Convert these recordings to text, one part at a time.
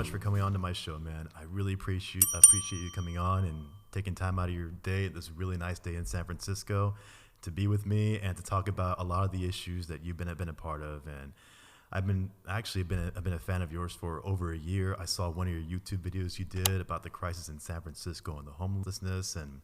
much for coming on to my show, man. I really appreciate you coming on and taking time out of your day, this really nice day in San Francisco, to be with me and to talk about a lot of the issues that you've been a part of. And I've been a fan of yours for over a year. I saw one of your YouTube videos you did about the crisis in San Francisco and the homelessness. And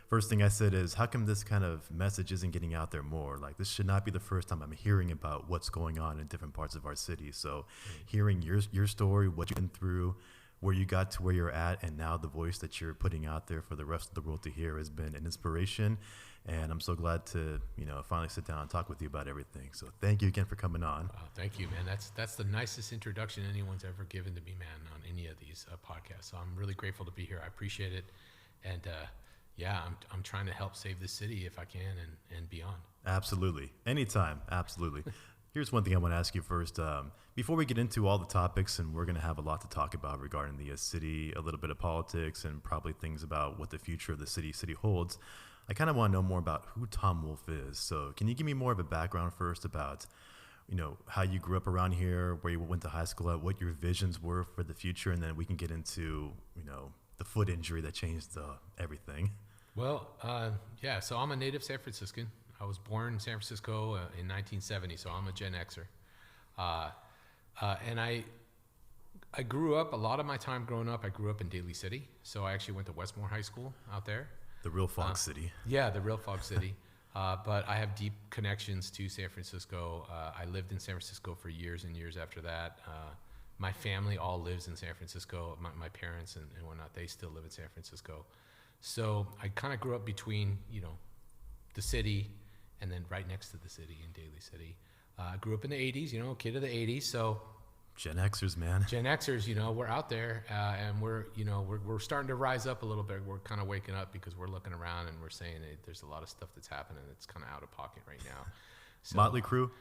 first thing I said is, how come this kind of message isn't getting out there more? Like, this should not be the first time I'm hearing about what's going on in different parts of our city. So hearing your story, what you've been through, where you got to where you're at, and now the voice that you're putting out there for the rest of the world to hear has been an inspiration. And I'm so glad to, finally sit down and talk with you about everything. So thank you again for coming on. Thank you, man. That's the nicest introduction anyone's ever given to me, man, on any of these podcasts. So I'm really grateful to be here. I appreciate it. And, I'm trying to help save the city if I can and beyond. Absolutely. Anytime. Absolutely. Here's one thing I want to ask you first. Before we get into all the topics, and we're going to have a lot to talk about regarding the city, a little bit of politics, and probably things about what the future of the city holds, I kind of want to know more about who Tom Wolfe is. So can you give me more of a background first about, how you grew up around here, where you went to high school at, what your visions were for the future, and then we can get into, the foot injury that changed everything. Well, so I'm a native San Franciscan. I was born in San Francisco in 1970, so I'm a Gen Xer. And I grew up, a lot of my time growing up, I grew up in Daly City. So I actually went to Westmore High School out there. The real Fog City. Yeah, the real Fog City. But I have deep connections to San Francisco. I lived in San Francisco for years and years after that. My family all lives in San Francisco. My parents and whatnot, they still live in San Francisco. So I kind of grew up between, the city and then right next to the city in Daly City. I grew up in the 80s, kid of the 80s. So Gen Xers, man. Gen Xers, we're out there and we're starting to rise up a little bit. We're kind of waking up because we're looking around and we're saying there's a lot of stuff that's happening that's kind of out of pocket right now. So, Motley Crue?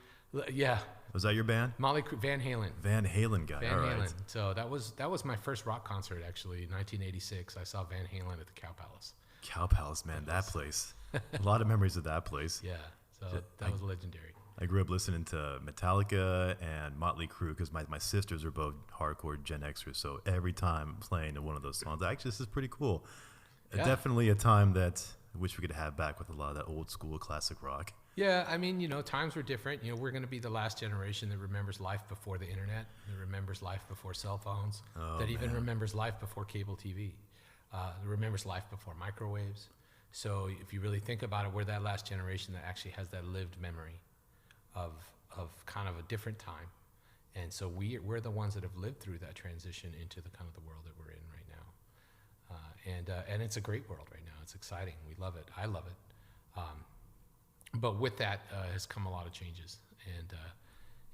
Yeah. Was that your band? Motley Crue, Van Halen. Van Halen guy. Van All Halen. Right. So that was my first rock concert, actually, in 1986. I saw Van Halen at the Cow Palace. Cow Palace, man, that place. A lot of memories of that place. Yeah, so that was legendary. I grew up listening to Metallica and Motley Crue because my sisters are both hardcore Gen Xers. So every time playing one of those songs, actually, this is pretty cool. Yeah. Definitely a time that I wish we could have back with a lot of that old school classic rock. Yeah, I mean, times were different. We're going to be the last generation that remembers life before the internet, that remembers life before cell phones, even remembers life before cable TV, that remembers life before microwaves. So if you really think about it, we're that last generation that actually has that lived memory of kind of a different time. And so we're the ones that have lived through that transition into the kind of the world that we're in right now. And it's a great world right now. It's exciting. We love it. I love it. But with that has come a lot of changes,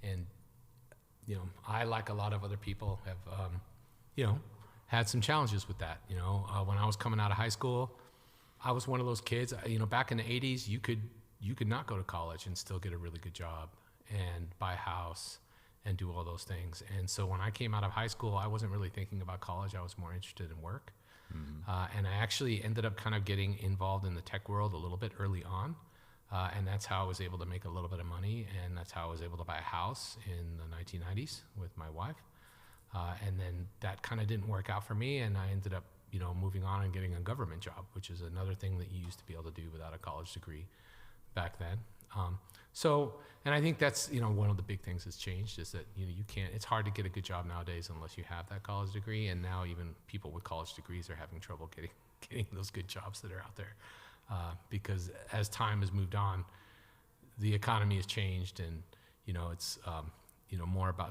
and I, like a lot of other people, have had some challenges with that. When I was coming out of high school, I was one of those kids. Back in the 80s, you could not go to college and still get a really good job and buy a house and do all those things. And so when I came out of high school, I wasn't really thinking about college. I was more interested in work, and I actually ended up kind of getting involved in the tech world a little bit early on. And that's how I was able to make a little bit of money, and that's how I was able to buy a house in the 1990s with my wife. And then that kind of didn't work out for me, and I ended up, moving on and getting a government job, which is another thing that you used to be able to do without a college degree back then. And I think that's, one of the big things that's changed is that, it's hard to get a good job nowadays unless you have that college degree, and now even people with college degrees are having trouble getting those good jobs that are out there. Because as time has moved on, the economy has changed, and it's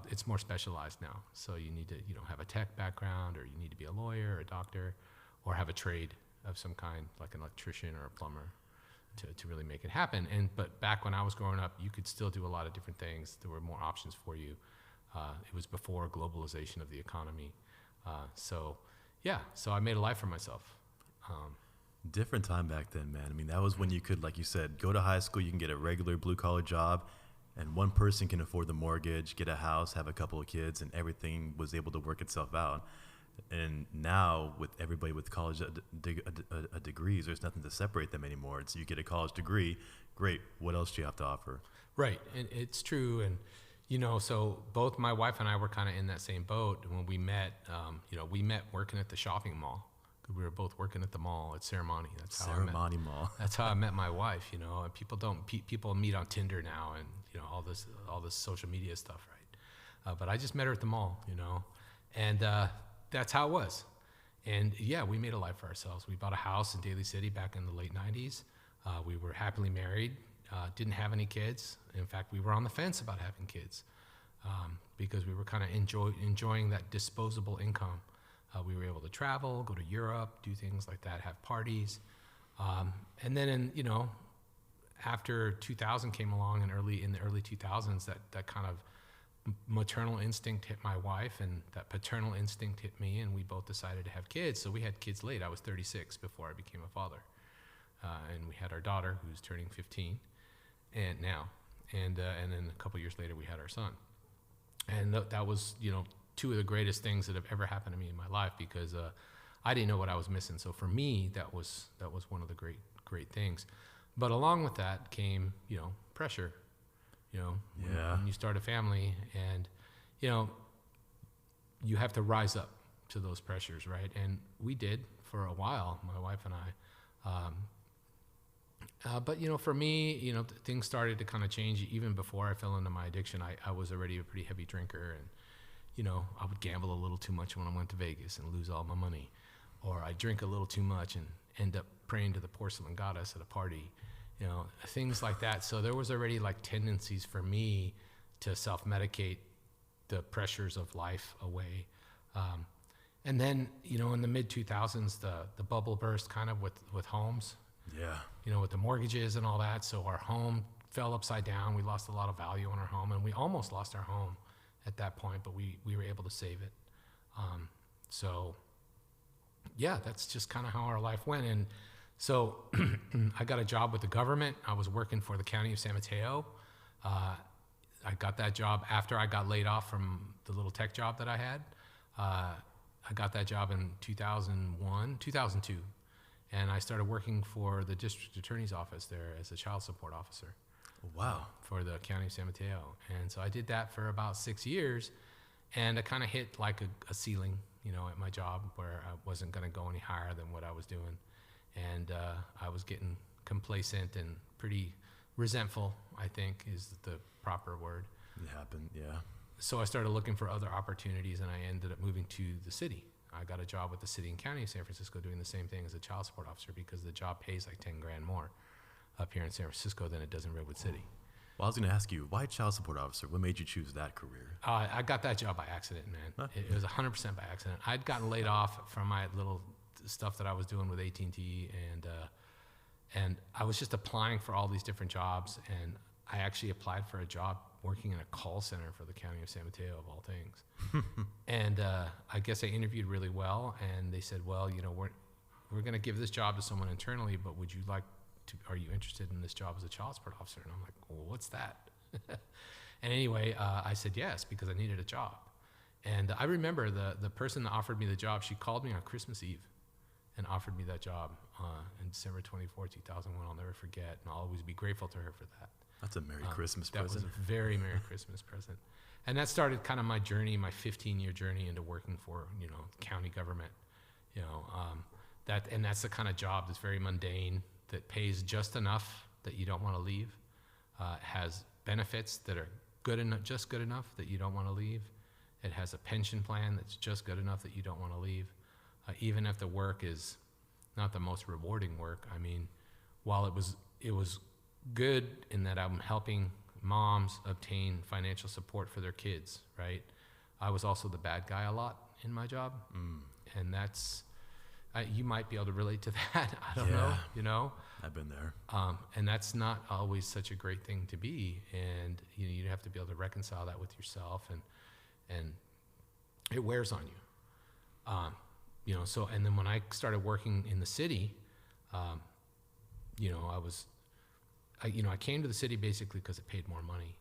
it's more specialized now. So you need to have a tech background, or you need to be a lawyer or a doctor, or have a trade of some kind, like an electrician or a plumber, to really make it happen. But back when I was growing up, you could still do a lot of different things. There were more options for you. It was before globalization of the economy. So I made a life for myself. Different time back then, man. I mean, that was when you could, like you said, go to high school, you can get a regular blue-collar job, and one person can afford the mortgage, get a house, have a couple of kids, and everything was able to work itself out. And now, with everybody with college degrees, there's nothing to separate them anymore. It's you get a college degree, great. What else do you have to offer? Right, and it's true. And So both my wife and I were kind of in that same boat when we met. We met working at the shopping mall. We were both working at the mall at Ceremony. Ceremony Mall. That's how I met my wife. And people meet on Tinder now, and all this social media stuff, right? But I just met her at the mall, and that's how it was. And yeah, we made a life for ourselves. We bought a house in Daly City back in the late '90s. We were happily married. Didn't have any kids. In fact, we were on the fence about having kids because we were kind of enjoying that disposable income. We were able to travel, go to Europe, do things like that, have parties. And then after 2000 came along in the early 2000s, that kind of maternal instinct hit my wife, and that paternal instinct hit me, and we both decided to have kids. So we had kids late. I was 36 before I became a father. And we had our daughter, who's turning 15 and then a couple years later we had our son. And that was two of the greatest things that have ever happened to me in my life, because I didn't know what I was missing. So for me, that was one of the great things. But along with that came pressure. When you start a family, and you have to rise up to those pressures, right? And we did for a while, my wife and I. But for me, things started to kind of change even before I fell into my addiction. I was already a pretty heavy drinker, and I would gamble a little too much when I went to Vegas and lose all my money, or I'd drink a little too much and end up praying to the porcelain goddess at a party, things like that. So there was already like tendencies for me to self-medicate the pressures of life away. And then, in the mid 2000s, the bubble burst kind of with homes. Yeah. With the mortgages and all that. So our home fell upside down. We lost a lot of value on our home, and we almost lost our home at that point, but we were able to save it. So yeah, that's just kind of how our life went. And so I got a job with the government. I was working for the county of San Mateo. I got that job after I got laid off from the little tech job that I had. I got that job in 2002. And I started working for the district attorney's office there as a child support officer. Wow. For the county of San Mateo. And so I did that for about 6 years, and I kind of hit like a ceiling, at my job, where I wasn't going to go any higher than what I was doing. And I was getting complacent and pretty resentful, I think is the proper word. It happened, yeah. So I started looking for other opportunities, and I ended up moving to the city. I got a job with the city and county of San Francisco doing the same thing as a child support officer, because the job pays like 10 grand more up here in San Francisco than it does in Redwood City. Well, I was going to ask you, why child support officer? What made you choose that career? I got that job by accident, man. It was 100% by accident. I'd gotten laid off from my little stuff that I was doing with AT&T, and I was just applying for all these different jobs, and I actually applied for a job working in a call center for the county of San Mateo, of all things. And I guess I interviewed really well, and they said, well, we're going to give this job to someone internally, but are you interested in this job as a child support officer? And I'm like, well, what's that? And anyway, I said yes, because I needed a job. And I remember the person that offered me the job, she called me on Christmas Eve and offered me that job in December 24, 2001. I'll never forget, and I'll always be grateful to her for that. That's a Merry Christmas present. That was a very Merry Christmas present. And that started kind of my journey, my 15-year journey into working for, county government. That's the kind of job that's very mundane, that pays just enough that you don't want to leave, has benefits that are just good enough that you don't want to leave. It has a pension plan that's just good enough that you don't want to leave. Even if the work is not the most rewarding work. I mean, while it was good in that I'm helping moms obtain financial support for their kids, right? I was also the bad guy a lot in my job. And that's, you might be able to relate to that. I don't know, I've been there. And that's not always such a great thing to be. And you have to be able to reconcile that with yourself, and it wears on you. So, and then when I started working in the city, I came to the city basically because it paid more money.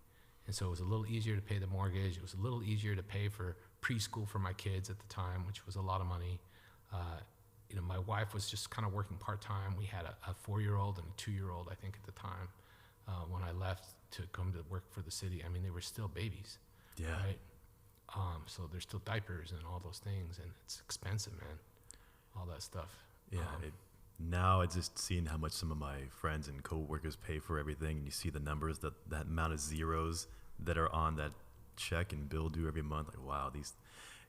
And so it was a little easier to pay the mortgage. It was a little easier to pay for preschool for my kids at the time, which was a lot of money. My wife was just kind of working part-time. We had a 4-year-old and a 2-year-old, I think, at the time. when I left to come to work for the city. I mean, they were still babies. Yeah. Right. So there's still diapers and all those things, and it's expensive, man. All that stuff. Yeah. Now it's just seeing how much some of my friends and coworkers pay for everything, and you see the numbers, that amount of zeros that are on that check and bill due every month. Like, wow,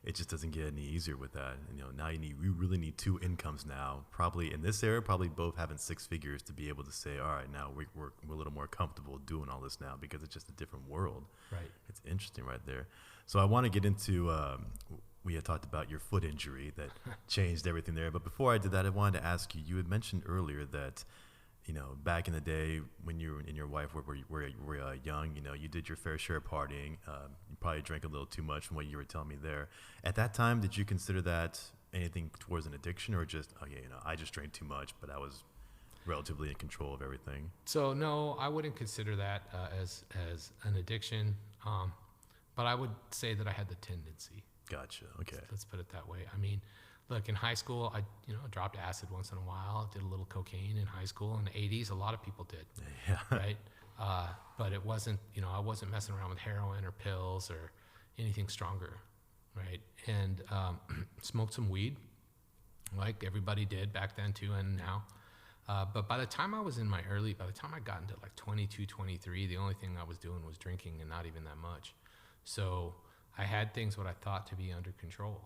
it just doesn't get any easier with that. And, now we really need two incomes now. Probably in this era, probably both having six figures to be able to say, all right, now we're a little more comfortable doing all this now, because it's just a different world. Right. It's interesting right there. So I want to get into, we had talked about your foot injury that changed everything there. But before I did that, I wanted to ask you, you had mentioned earlier that, back in the day when you and your wife were young, you did your fair share of partying. You probably drank a little too much from what you were telling me there. At that time, did you consider that anything towards an addiction, or just, I just drank too much, but I was relatively in control of everything? So no, I wouldn't consider that as an addiction. But I would say that I had the tendency. Gotcha. Okay. Let's put it that way. I mean, look, in high school, I dropped acid once in a while. Did a little cocaine in high school. In the 80s, a lot of people did. Yeah. Right? But it wasn't, I wasn't messing around with heroin or pills or anything stronger. Right? And smoked some weed, like everybody did back then too, and now. But by the time I got into like 22, 23, the only thing I was doing was drinking, and not even that much. So I had things what I thought to be under control.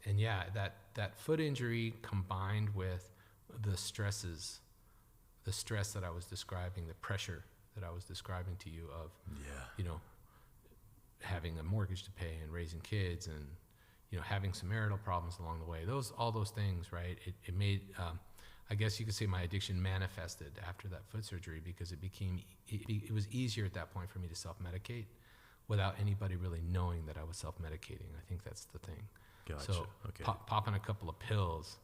And yeah, that foot injury combined with the stress that I was describing, the pressure that I was describing to you of, having a mortgage to pay and raising kids and, having some marital problems along the way, all those things, right? It made, I guess you could say my addiction manifested after that foot surgery, because it was easier at that point for me to self-medicate without anybody really knowing that I was self-medicating. I think that's the thing. Gotcha. So okay. Popping a couple of pills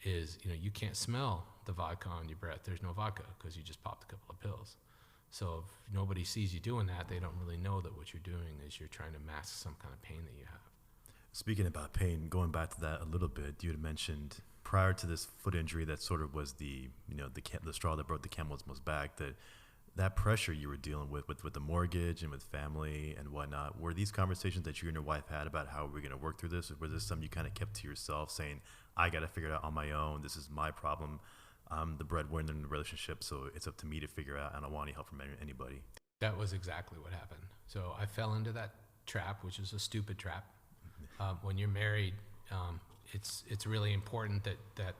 is, you can't smell the vodka on your breath. There's no vodka because you just popped a couple of pills. So if nobody sees you doing that, they don't really know that what you're doing is you're trying to mask some kind of pain that you have. Speaking about pain, going back to that a little bit, you had mentioned prior to this foot injury that sort of was the straw that broke the camel's back, that pressure you were dealing with the mortgage and with family and whatnot. Were these conversations that you and your wife had about how we're going to work through this, or was this something you kind of kept to yourself, saying, I got to figure it out on my own, this is my problem, I'm the breadwinner in the relationship, so it's up to me to figure out, I don't want any help from anybody? That was exactly what happened. So I fell into that trap, which is a stupid trap. When you're married, it's really important that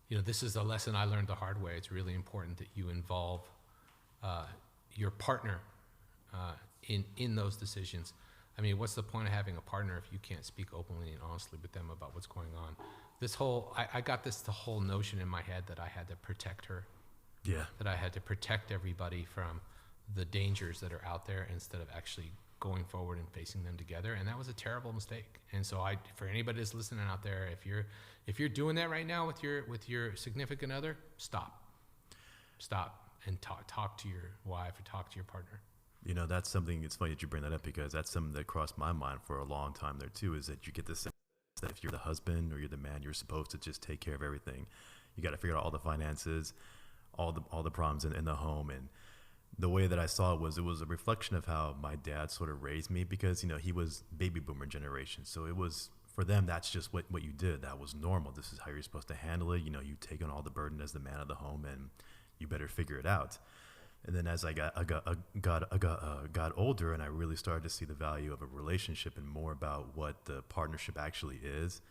this is a lesson I learned the hard way. It's really important that you involve your partner in those decisions. I mean, what's the point of having a partner if you can't speak openly and honestly with them about what's going on? I got the whole notion in my head that I had to protect her. Yeah. That I had to protect everybody from the dangers that are out there instead of actually going forward and facing them together. And that was a terrible mistake. And so for anybody that's listening out there, if you're doing that right now with your significant other, stop and talk to your wife or talk to your partner. That's something, it's funny that you bring that up, because that's something that crossed my mind for a long time there too, is that you get this sense that if you're the husband or you're the man, you're supposed to just take care of everything. You got to figure out all the finances, all the problems in the home. And the way that I saw it was a reflection of how my dad sort of raised me, because, he was baby boomer generation. So it was, for them, that's just what you did. That was normal. This is how you're supposed to handle it. You take on all the burden as the man of the home, and you better figure it out. And then as I got older, and I really started to see the value of a relationship and more about what the partnership actually is,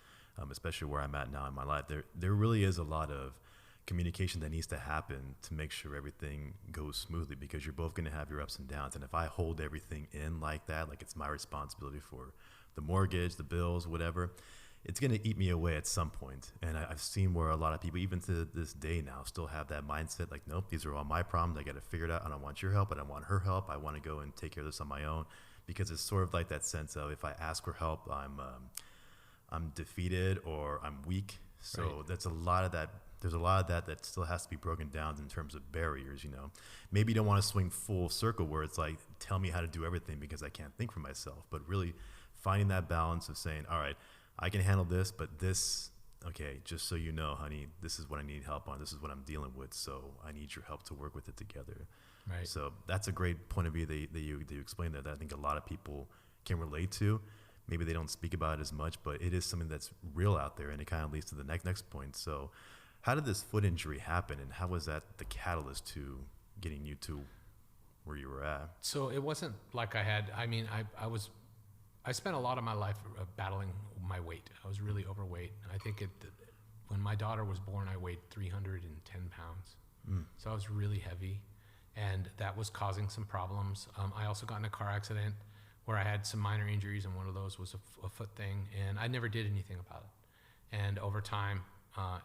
especially where I'm at now in my life, there really is a lot of communication that needs to happen to make sure everything goes smoothly, because you're both going to have your ups and downs. And if I hold everything in like that, like it's my responsibility for the mortgage, the bills, whatever, it's going to eat me away at some point. And I've seen where a lot of people, even to this day now, still have that mindset, like, nope, these are all my problems. I got to figure it out. I don't want your help. I don't want her help. I want to go and take care of this on my own, because it's sort of like that sense of, if I ask for help, I'm defeated or I'm weak. So right. That's a lot of that. There's a lot of that still has to be broken down in terms of barriers. Maybe you don't want to swing full circle where it's like, tell me how to do everything because I can't think for myself, but really finding that balance of saying, all right, I can handle this, but this okay, just so you know, honey, this is what I need help on. This is what I'm dealing with. So I need your help to work with it together. Right. So that's a great point of view that you explained there that I think a lot of people can relate to. Maybe they don't speak about it as much, but it is something that's real out there, and it kind of leads to the next point. So how did this foot injury happen, and how was that the catalyst to getting you to where you were at? So it wasn't like I spent a lot of my life battling my weight. I was really overweight. I think when my daughter was born, I weighed 310 pounds. So I was really heavy, and that was causing some problems. I also got in a car accident where I had some minor injuries, and one of those was a foot thing, and I never did anything about it. And over time,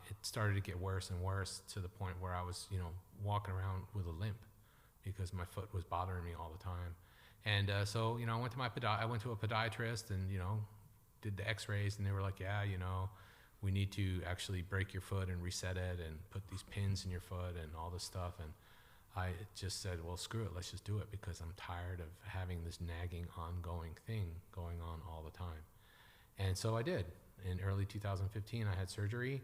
it started to get worse and worse to the point where I was, walking around with a limp because my foot was bothering me all the time. And so, I went to a podiatrist and, did the x-rays, and they were like, yeah, we need to actually break your foot and reset it and put these pins in your foot and all this stuff. And I just said, well, screw it, let's just do it, because I'm tired of having this nagging, ongoing thing going on all the time. And so I did. In early 2015, I had surgery.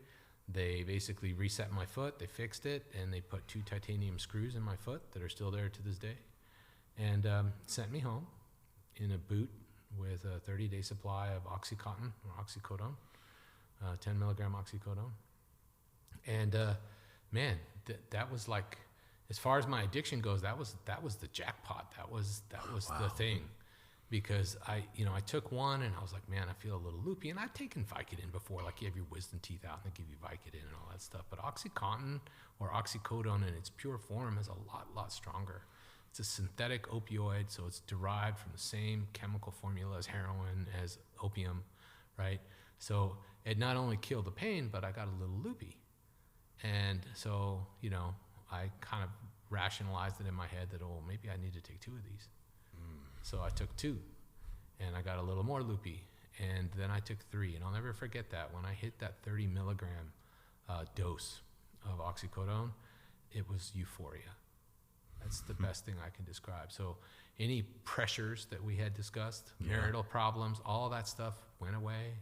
They basically reset my foot, they fixed it, and they put 2 titanium screws in my foot that are still there to this day, and sent me home in a boot with a 30-day supply of Oxycontin or oxycodone, 10 milligram oxycodone. And man, that was like, as far as my addiction goes, that was the jackpot. That was Wow. the thing, because I took one and I was like, man, I feel a little loopy. And I'd taken Vicodin before, like you have your wisdom teeth out and they give you Vicodin and all that stuff. But Oxycontin or oxycodone in its pure form is a lot stronger. It's a synthetic opioid, so it's derived from the same chemical formula as heroin, as opium, right? So it not only killed the pain, but I got a little loopy. And so, I kind of rationalized it in my head that, oh, maybe I need to take 2 of these. So I took 2, and I got a little more loopy. And then I took 3, and I'll never forget that. When I hit that 30 milligram dose of oxycodone, it was euphoria. That's the best thing I can describe. So any pressures that we had discussed, marital problems, all that stuff went away,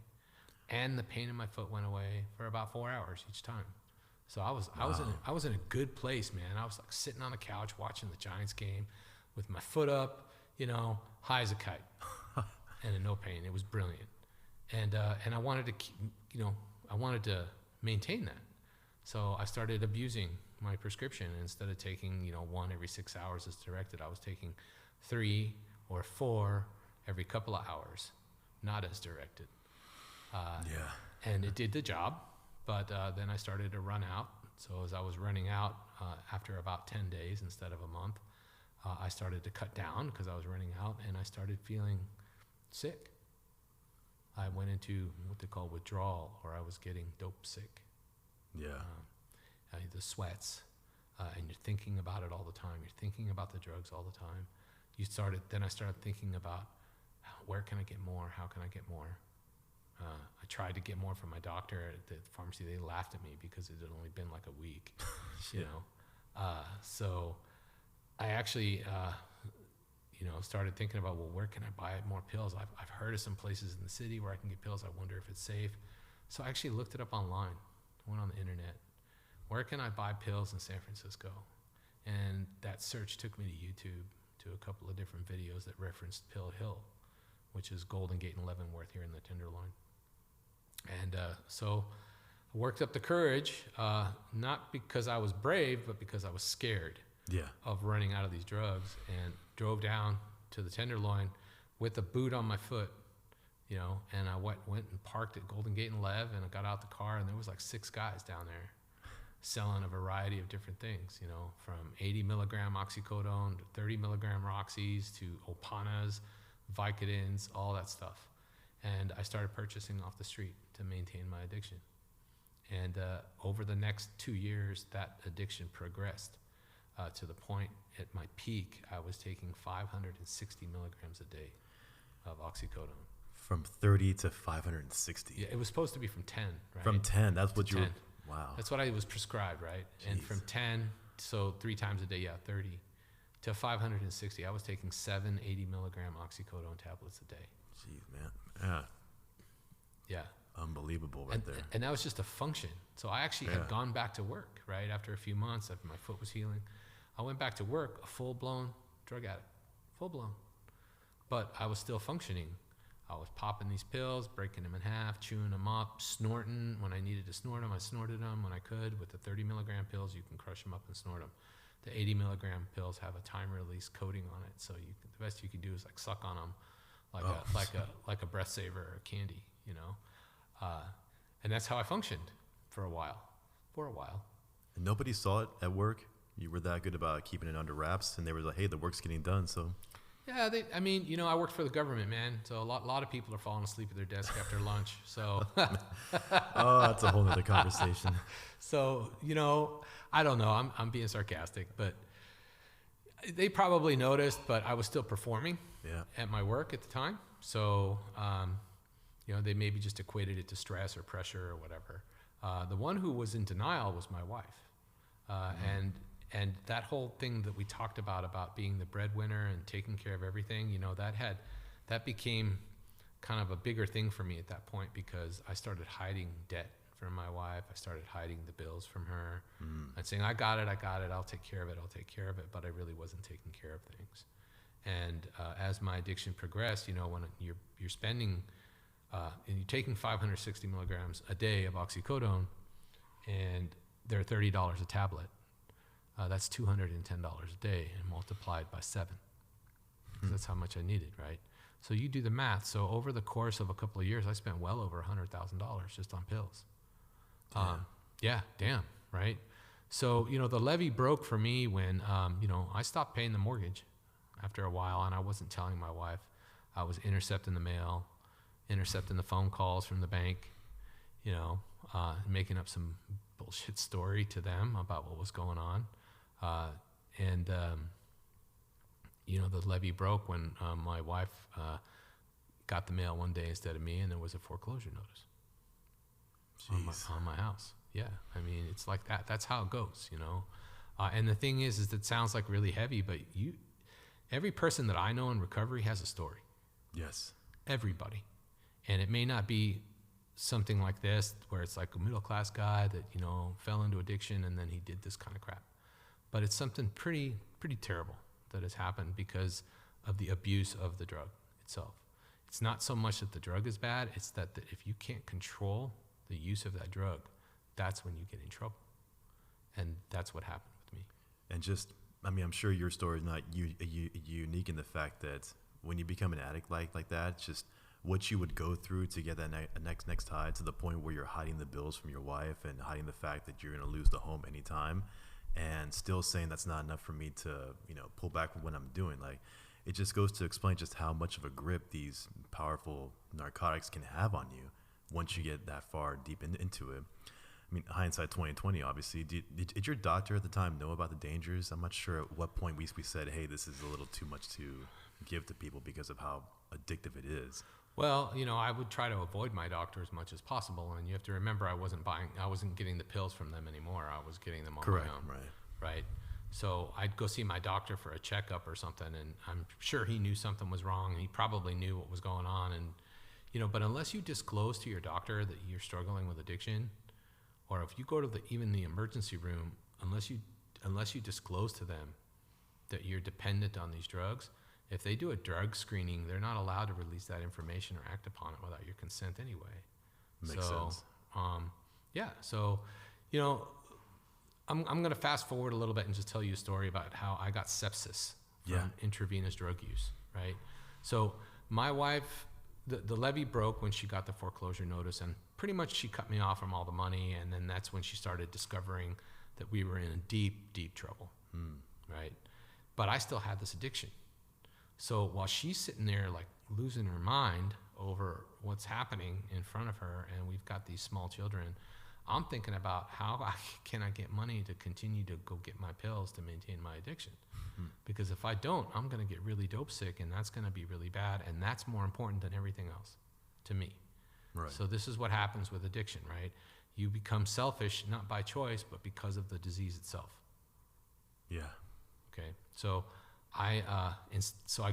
and the pain in my foot went away for about 4 hours each time. So I was in a good place, man. I was like sitting on the couch watching the Giants game with my foot up, high as a kite, and in no pain. It was brilliant, and I wanted to keep, I wanted to maintain that. So I started abusing my prescription. Instead of taking 1 every 6 hours as directed, I was taking 3 or 4 every couple of hours, not as directed. And it did the job, but then I started to run out. So as I was running out, after about 10 days instead of a month, I started to cut down because I was running out, and I started feeling sick. I went into what they call withdrawal, or I was getting dope sick. The sweats, and you're thinking about it all the time. You're thinking about the drugs all the time. Then I started thinking about, where can I get more? How can I get more? I tried to get more from my doctor at the pharmacy. They laughed at me because it had only been like a week, So I actually, started thinking about, well, where can I buy more pills? I've heard of some places in the city where I can get pills. I wonder if it's safe. So I actually looked it up online, went on the internet. Where can I buy pills in San Francisco? And that search took me to YouTube, to a couple of different videos that referenced Pill Hill, which is Golden Gate and Leavenworth here in the Tenderloin. And so I worked up the courage, not because I was brave, but because I was scared of running out of these drugs, and drove down to the Tenderloin with a boot on my foot, and I went and parked at Golden Gate and Lev, and I got out the car, and there was like 6 guys down there selling a variety of different things, from 80 milligram oxycodone to 30 milligram Roxys to Opanas, Vicodins, all that stuff. And I started purchasing off the street to maintain my addiction. And over the next 2 years, that addiction progressed to the point at my peak, I was taking 560 milligrams a day of oxycodone. From 30 to 560. Yeah, it was supposed to be from 10, right? From 10, that's what you were, wow. That's what I was prescribed, right? Jeez. And from 10, so 3 times a day, 30, to 560, I was taking 80 milligram oxycodone tablets a day. Jeez, man. Yeah. Unbelievable right there. And that was just a function. So I actually had gone back to work, right? After a few months, after my foot was healing. I went back to work, a full-blown drug addict, full-blown. But I was still functioning. I was popping these pills, breaking them in half, chewing them up, snorting. When I needed to snort them, I snorted them when I could. With the 30 milligram pills, you can crush them up and snort them. The 80 milligram pills have a time release coating on it, so the best you can do is like suck on them, like a breath saver or a candy, you know. And that's how I functioned for a while. And nobody saw it at work. You were that good about keeping it under wraps, and they were like, "Hey, the work's getting done." So. Yeah, I mean, you know, I worked for the government, man. So a lot of people are falling asleep at their desk after lunch. So. Oh, that's a whole nother conversation. So, you know, I don't know. I'm being sarcastic, but they probably noticed. But I was still performing at my work at the time. So, you know, they maybe just equated it to stress or pressure or whatever. The one who was in denial was my wife, and that whole thing that we talked about being the breadwinner and taking care of everything, you know, that became kind of a bigger thing for me at that point, because I started hiding debt from my wife. I started hiding the bills from her and saying, I got it, I'll take care of it. But I really wasn't taking care of things. And as my addiction progressed, you know, when you're spending, and you're taking 560 milligrams a day of oxycodone, and they're $30 a tablet. That's $210 a day, and multiplied by 7. Because that's how much I needed, right? So you do the math. So over the course of a couple of years, I spent well over $100,000 just on pills. Damn, right? So, you know, the levee broke for me when, you know, I stopped paying the mortgage after a while, and I wasn't telling my wife. I was intercepting the mail, intercepting the phone calls from the bank, you know, making up some bullshit story to them about what was going on. You know, the levee broke when my wife got the mail one day instead of me, and there was a foreclosure notice on my house. Yeah, I mean, it's like that. That's how it goes, you know. And the thing is it sounds like really heavy, but every person that I know in recovery has a story. Yes. Everybody. And it may not be something like this, where it's like a middle-class guy that, you know, fell into addiction and then he did this kind of crap. But it's something pretty terrible that has happened because of the abuse of the drug itself. It's not so much that the drug is bad, it's that if you can't control the use of that drug, that's when you get in trouble. And that's what happened with me. And just, I mean, I'm sure your story is not unique in the fact that when you become an addict like that, it's just what you would go through to get that next high, to the point where you're hiding the bills from your wife and hiding the fact that you're going to lose the home anytime, and still saying that's not enough for me to, you know, pull back from what I'm doing. Like, it just goes to explain just how much of a grip these powerful narcotics can have on you once you get that far deep into it. I mean, hindsight 2020, obviously. Did your doctor at the time know about the dangers? I'm not sure at what point we said, hey, this is a little too much to give to people because of how addictive it is. Well, you know, I would try to avoid my doctor as much as possible, and you have to remember I wasn't getting the pills from them anymore. I was getting them on my own. Right. So I'd go see my doctor for a checkup or something, and I'm sure he knew something was wrong. He probably knew what was going on, and, you know, but unless you disclose to your doctor that you're struggling with addiction, or if you go to even the emergency room, unless you disclose to them that you're dependent on these drugs, if they do a drug screening, they're not allowed to release that information or act upon it without your consent anyway. Makes sense. Yeah. So, you know, I'm going to fast forward a little bit and just tell you a story about how I got sepsis from intravenous drug use, right? So my wife, the levee broke when she got the foreclosure notice, and pretty much she cut me off from all the money, and then that's when she started discovering that we were in deep trouble, right? But I still had this addiction. So while she's sitting there like losing her mind over what's happening in front of her, and we've got these small children, I'm thinking about how can I get money to continue to go get my pills to maintain my addiction. Because if I don't, I'm going to get really dope sick, and that's going to be really bad, and that's more important than everything else to me. Right. So this is what happens with addiction, right? You become selfish, not by choice, but because of the disease itself. Yeah. Okay. So I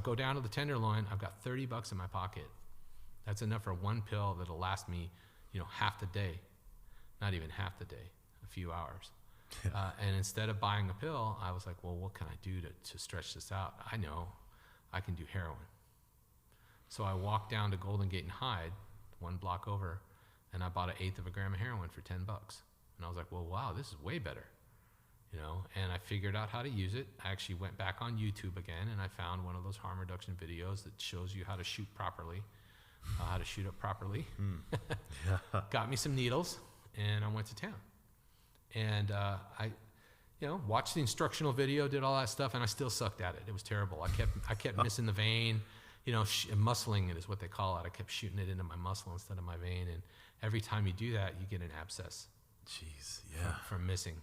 go down to the Tenderloin. I've got $30 in my pocket. That's enough for one pill that'll last me, half the day, not even half the day, a few hours. And instead of buying a pill, I was like, well, what can I do to stretch this out? I know I can do heroin. So I walked down to Golden Gate and Hyde, 1 block over, and I bought 1/8 of a gram of heroin for $10. And I was like, well, wow, this is way better. And I figured out how to use it. I actually went back on YouTube again, and I found one of those harm reduction videos that shows you how to shoot properly, how to shoot up properly. Yeah. Got me some needles, and I went to town. And I watched the instructional video, did all that stuff, and I still sucked at it. It was terrible. I kept missing the vein. Muscling it is what they call it. I kept shooting it into my muscle instead of my vein, and every time you do that, you get an abscess. Jeez, yeah. From missing.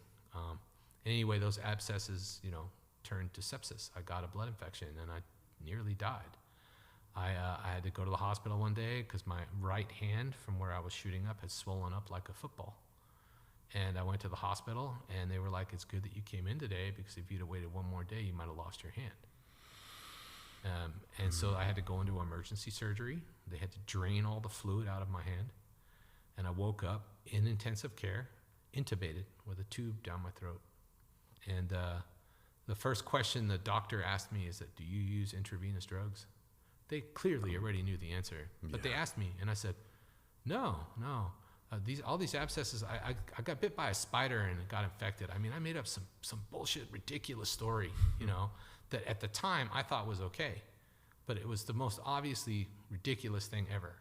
Anyway, those abscesses, turned to sepsis. I got a blood infection, and I nearly died. I had to go to the hospital one day because my right hand from where I was shooting up had swollen up like a football. And I went to the hospital, and they were like, it's good that you came in today, because if you'd have waited one more day, you might have lost your hand. So I had to go into emergency surgery. They had to drain all the fluid out of my hand. And I woke up in intensive care, intubated with a tube down my throat. And the first question the doctor asked me is that, do you use intravenous drugs? They clearly already knew the answer, but they asked me, and I said, no. All these abscesses, I got bit by a spider and it got infected. I mean, I made up some bullshit, ridiculous story, that at the time I thought was okay, but it was the most obviously ridiculous thing ever.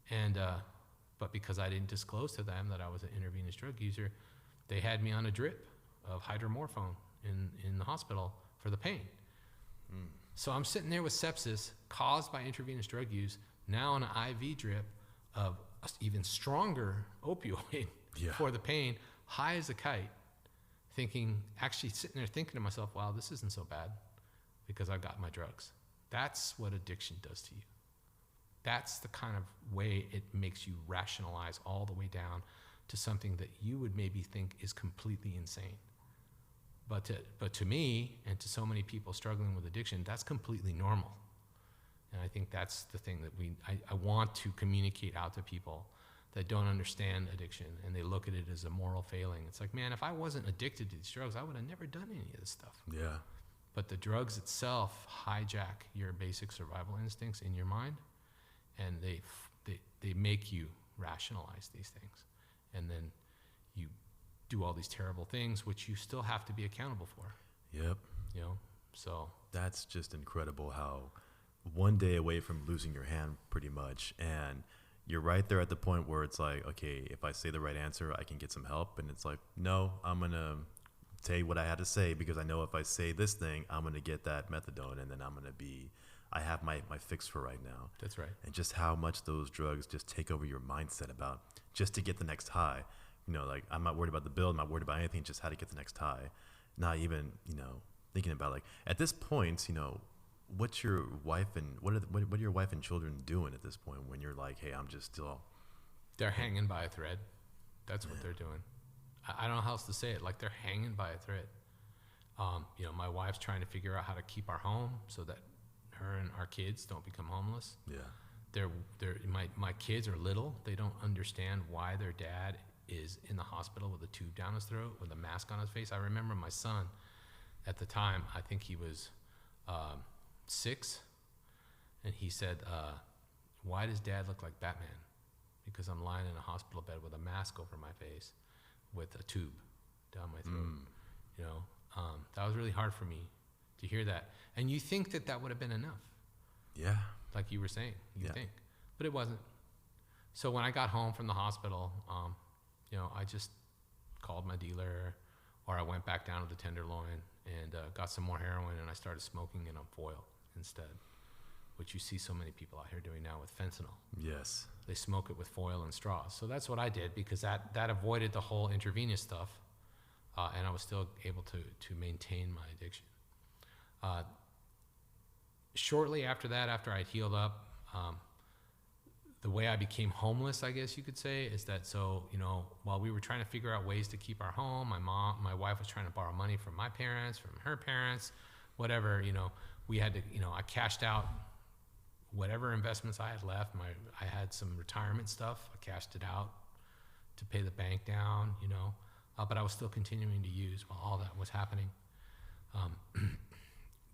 And but because I didn't disclose to them that I was an intravenous drug user, they had me on a drip of hydromorphone in the hospital for the pain. So I'm sitting there with sepsis caused by intravenous drug use, now on an IV drip of an even stronger opioid for the pain, high as a kite, actually sitting there thinking to myself, wow, this isn't so bad because I got my drugs. That's what addiction does to you. That's the kind of way it makes you rationalize all the way down to something that you would maybe think is completely insane. But to me, and to so many people struggling with addiction, that's completely normal. And I think that's the thing that I want to communicate out to people that don't understand addiction, and they look at it as a moral failing. It's like, man, if I wasn't addicted to these drugs, I would have never done any of this stuff. Yeah. But the drugs itself hijack your basic survival instincts in your mind, and they make you rationalize these things. And then you do all these terrible things, which you still have to be accountable for. Yep. So. That's just incredible how one day away from losing your hand pretty much, and you're right there at the point where it's like, okay, if I say the right answer, I can get some help. And it's like, no, I'm going to say what I had to say, because I know if I say this thing, I'm going to get that methadone, and then I have my fix for right now. That's right. And just how much those drugs just take over your mindset about just to get the next high. Like, I'm not worried about the bill, I'm not worried about anything, just how to get the next high. Not even, thinking about, like, at this point, what's your wife and what are your wife and children doing at this point when you're like, hey, I'm just still. They're hanging by a thread. That's what they're doing. I don't know how else to say it. Like, they're hanging by a thread. My wife's trying to figure out how to keep our home so that her and our kids don't become homeless. Yeah. My kids are little. They don't understand why their dad is in the hospital with a tube down his throat with a mask on his face. I remember my son at the time, I think he was 6, and he said, why does dad look like Batman? Because I'm lying in a hospital bed with a mask over my face with a tube down my throat. That was really hard for me to hear that. And you think that would have been enough. Yeah. Like you were saying, you think. But it wasn't. So when I got home from the hospital, I just called my dealer, or I went back down to the Tenderloin and got some more heroin, and I started smoking it on foil instead, which you see so many people out here doing now with fentanyl. Yes. They smoke it with foil and straws. So that's what I did, because that avoided the whole intravenous stuff, and I was still able to maintain my addiction. Shortly after that, after I'd healed up, the way I became homeless, I guess you could say, is that while we were trying to figure out ways to keep our home, my wife was trying to borrow money from my parents, from her parents, whatever, we had to, I cashed out whatever investments I had left. I had some retirement stuff. I cashed it out to pay the bank down, but I was still continuing to use while all that was happening.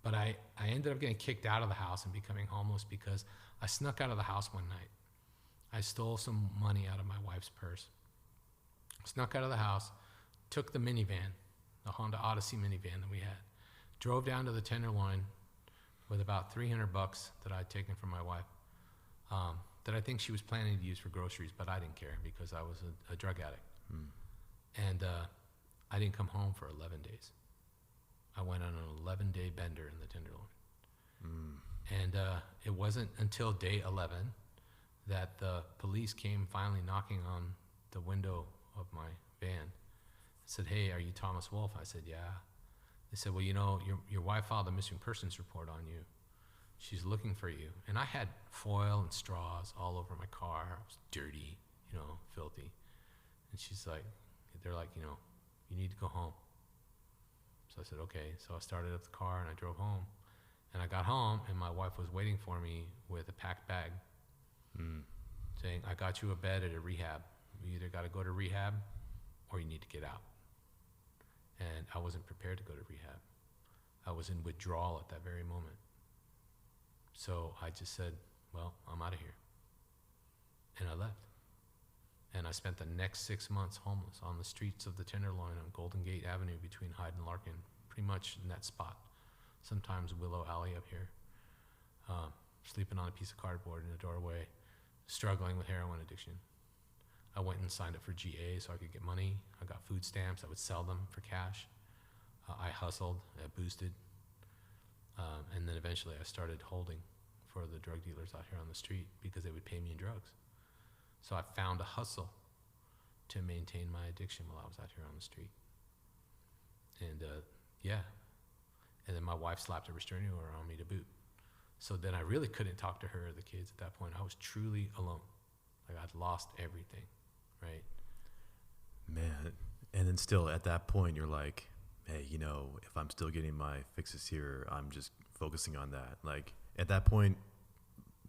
But I ended up getting kicked out of the house and becoming homeless because I snuck out of the house one night. I stole some money out of my wife's purse, snuck out of the house, took the minivan, the Honda Odyssey minivan that we had, drove down to the Tenderloin with about $300 that I'd taken from my wife, that I think she was planning to use for groceries, but I didn't care because I was a drug addict. And I didn't come home for 11 days. I went on an 11-day bender in the Tenderloin. And it wasn't until day 11 that the police came finally knocking on the window of my van. Said, "Hey, are you Thomas Wolf?" I said, "Yeah." They said, "Well, your wife filed a missing persons report on you. She's looking for you." And I had foil and straws all over my car. I was dirty, filthy. And they're like, "You need to go home." So I said, "Okay." So I started up the car and I drove home. And I got home and my wife was waiting for me with a packed bag, saying, "I got you a bed at a rehab. You either got to go to rehab or you need to get out." And I wasn't prepared to go to rehab. I was in withdrawal at that very moment. So I just said, "Well, I'm out of here." And I left. And I spent the next 6 months homeless on the streets of the Tenderloin on Golden Gate Avenue between Hyde and Larkin, pretty much in that spot. Sometimes Willow Alley up here. Sleeping on a piece of cardboard in a doorway, struggling with heroin addiction. I went and signed up for GA so I could get money. I got food stamps. I would sell them for cash. I hustled. I boosted. And then eventually I started holding for the drug dealers out here on the street because they would pay me in drugs. So I found a hustle to maintain my addiction while I was out here on the street. And and then my wife slapped a restraining order on me to boot. So then I really couldn't talk to her or the kids at that point. I was truly alone. Like I'd lost everything, right? Man, and then still at that point, you're like, hey, if I'm still getting my fixes here, I'm just focusing on that. Like at that point,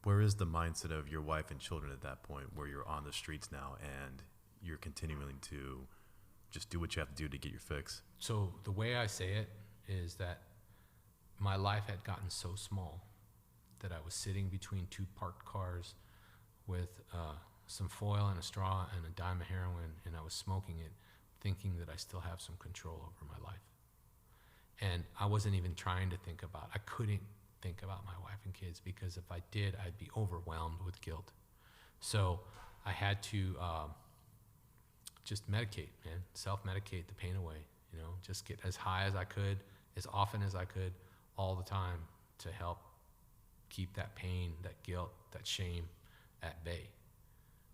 where is the mindset of your wife and children at that point where you're on the streets now and you're continuing to just do what you have to do to get your fix? So the way I say it is that my life had gotten so small that I was sitting between two parked cars with some foil and a straw and a dime of heroin, and I was smoking it, thinking that I still have some control over my life. And I wasn't even trying to I couldn't think about my wife and kids because if I did, I'd be overwhelmed with guilt. So I had to just medicate, man, self-medicate the pain away, just get as high as I could, as often as I could, all the time to help keep that pain, that guilt, that shame at bay,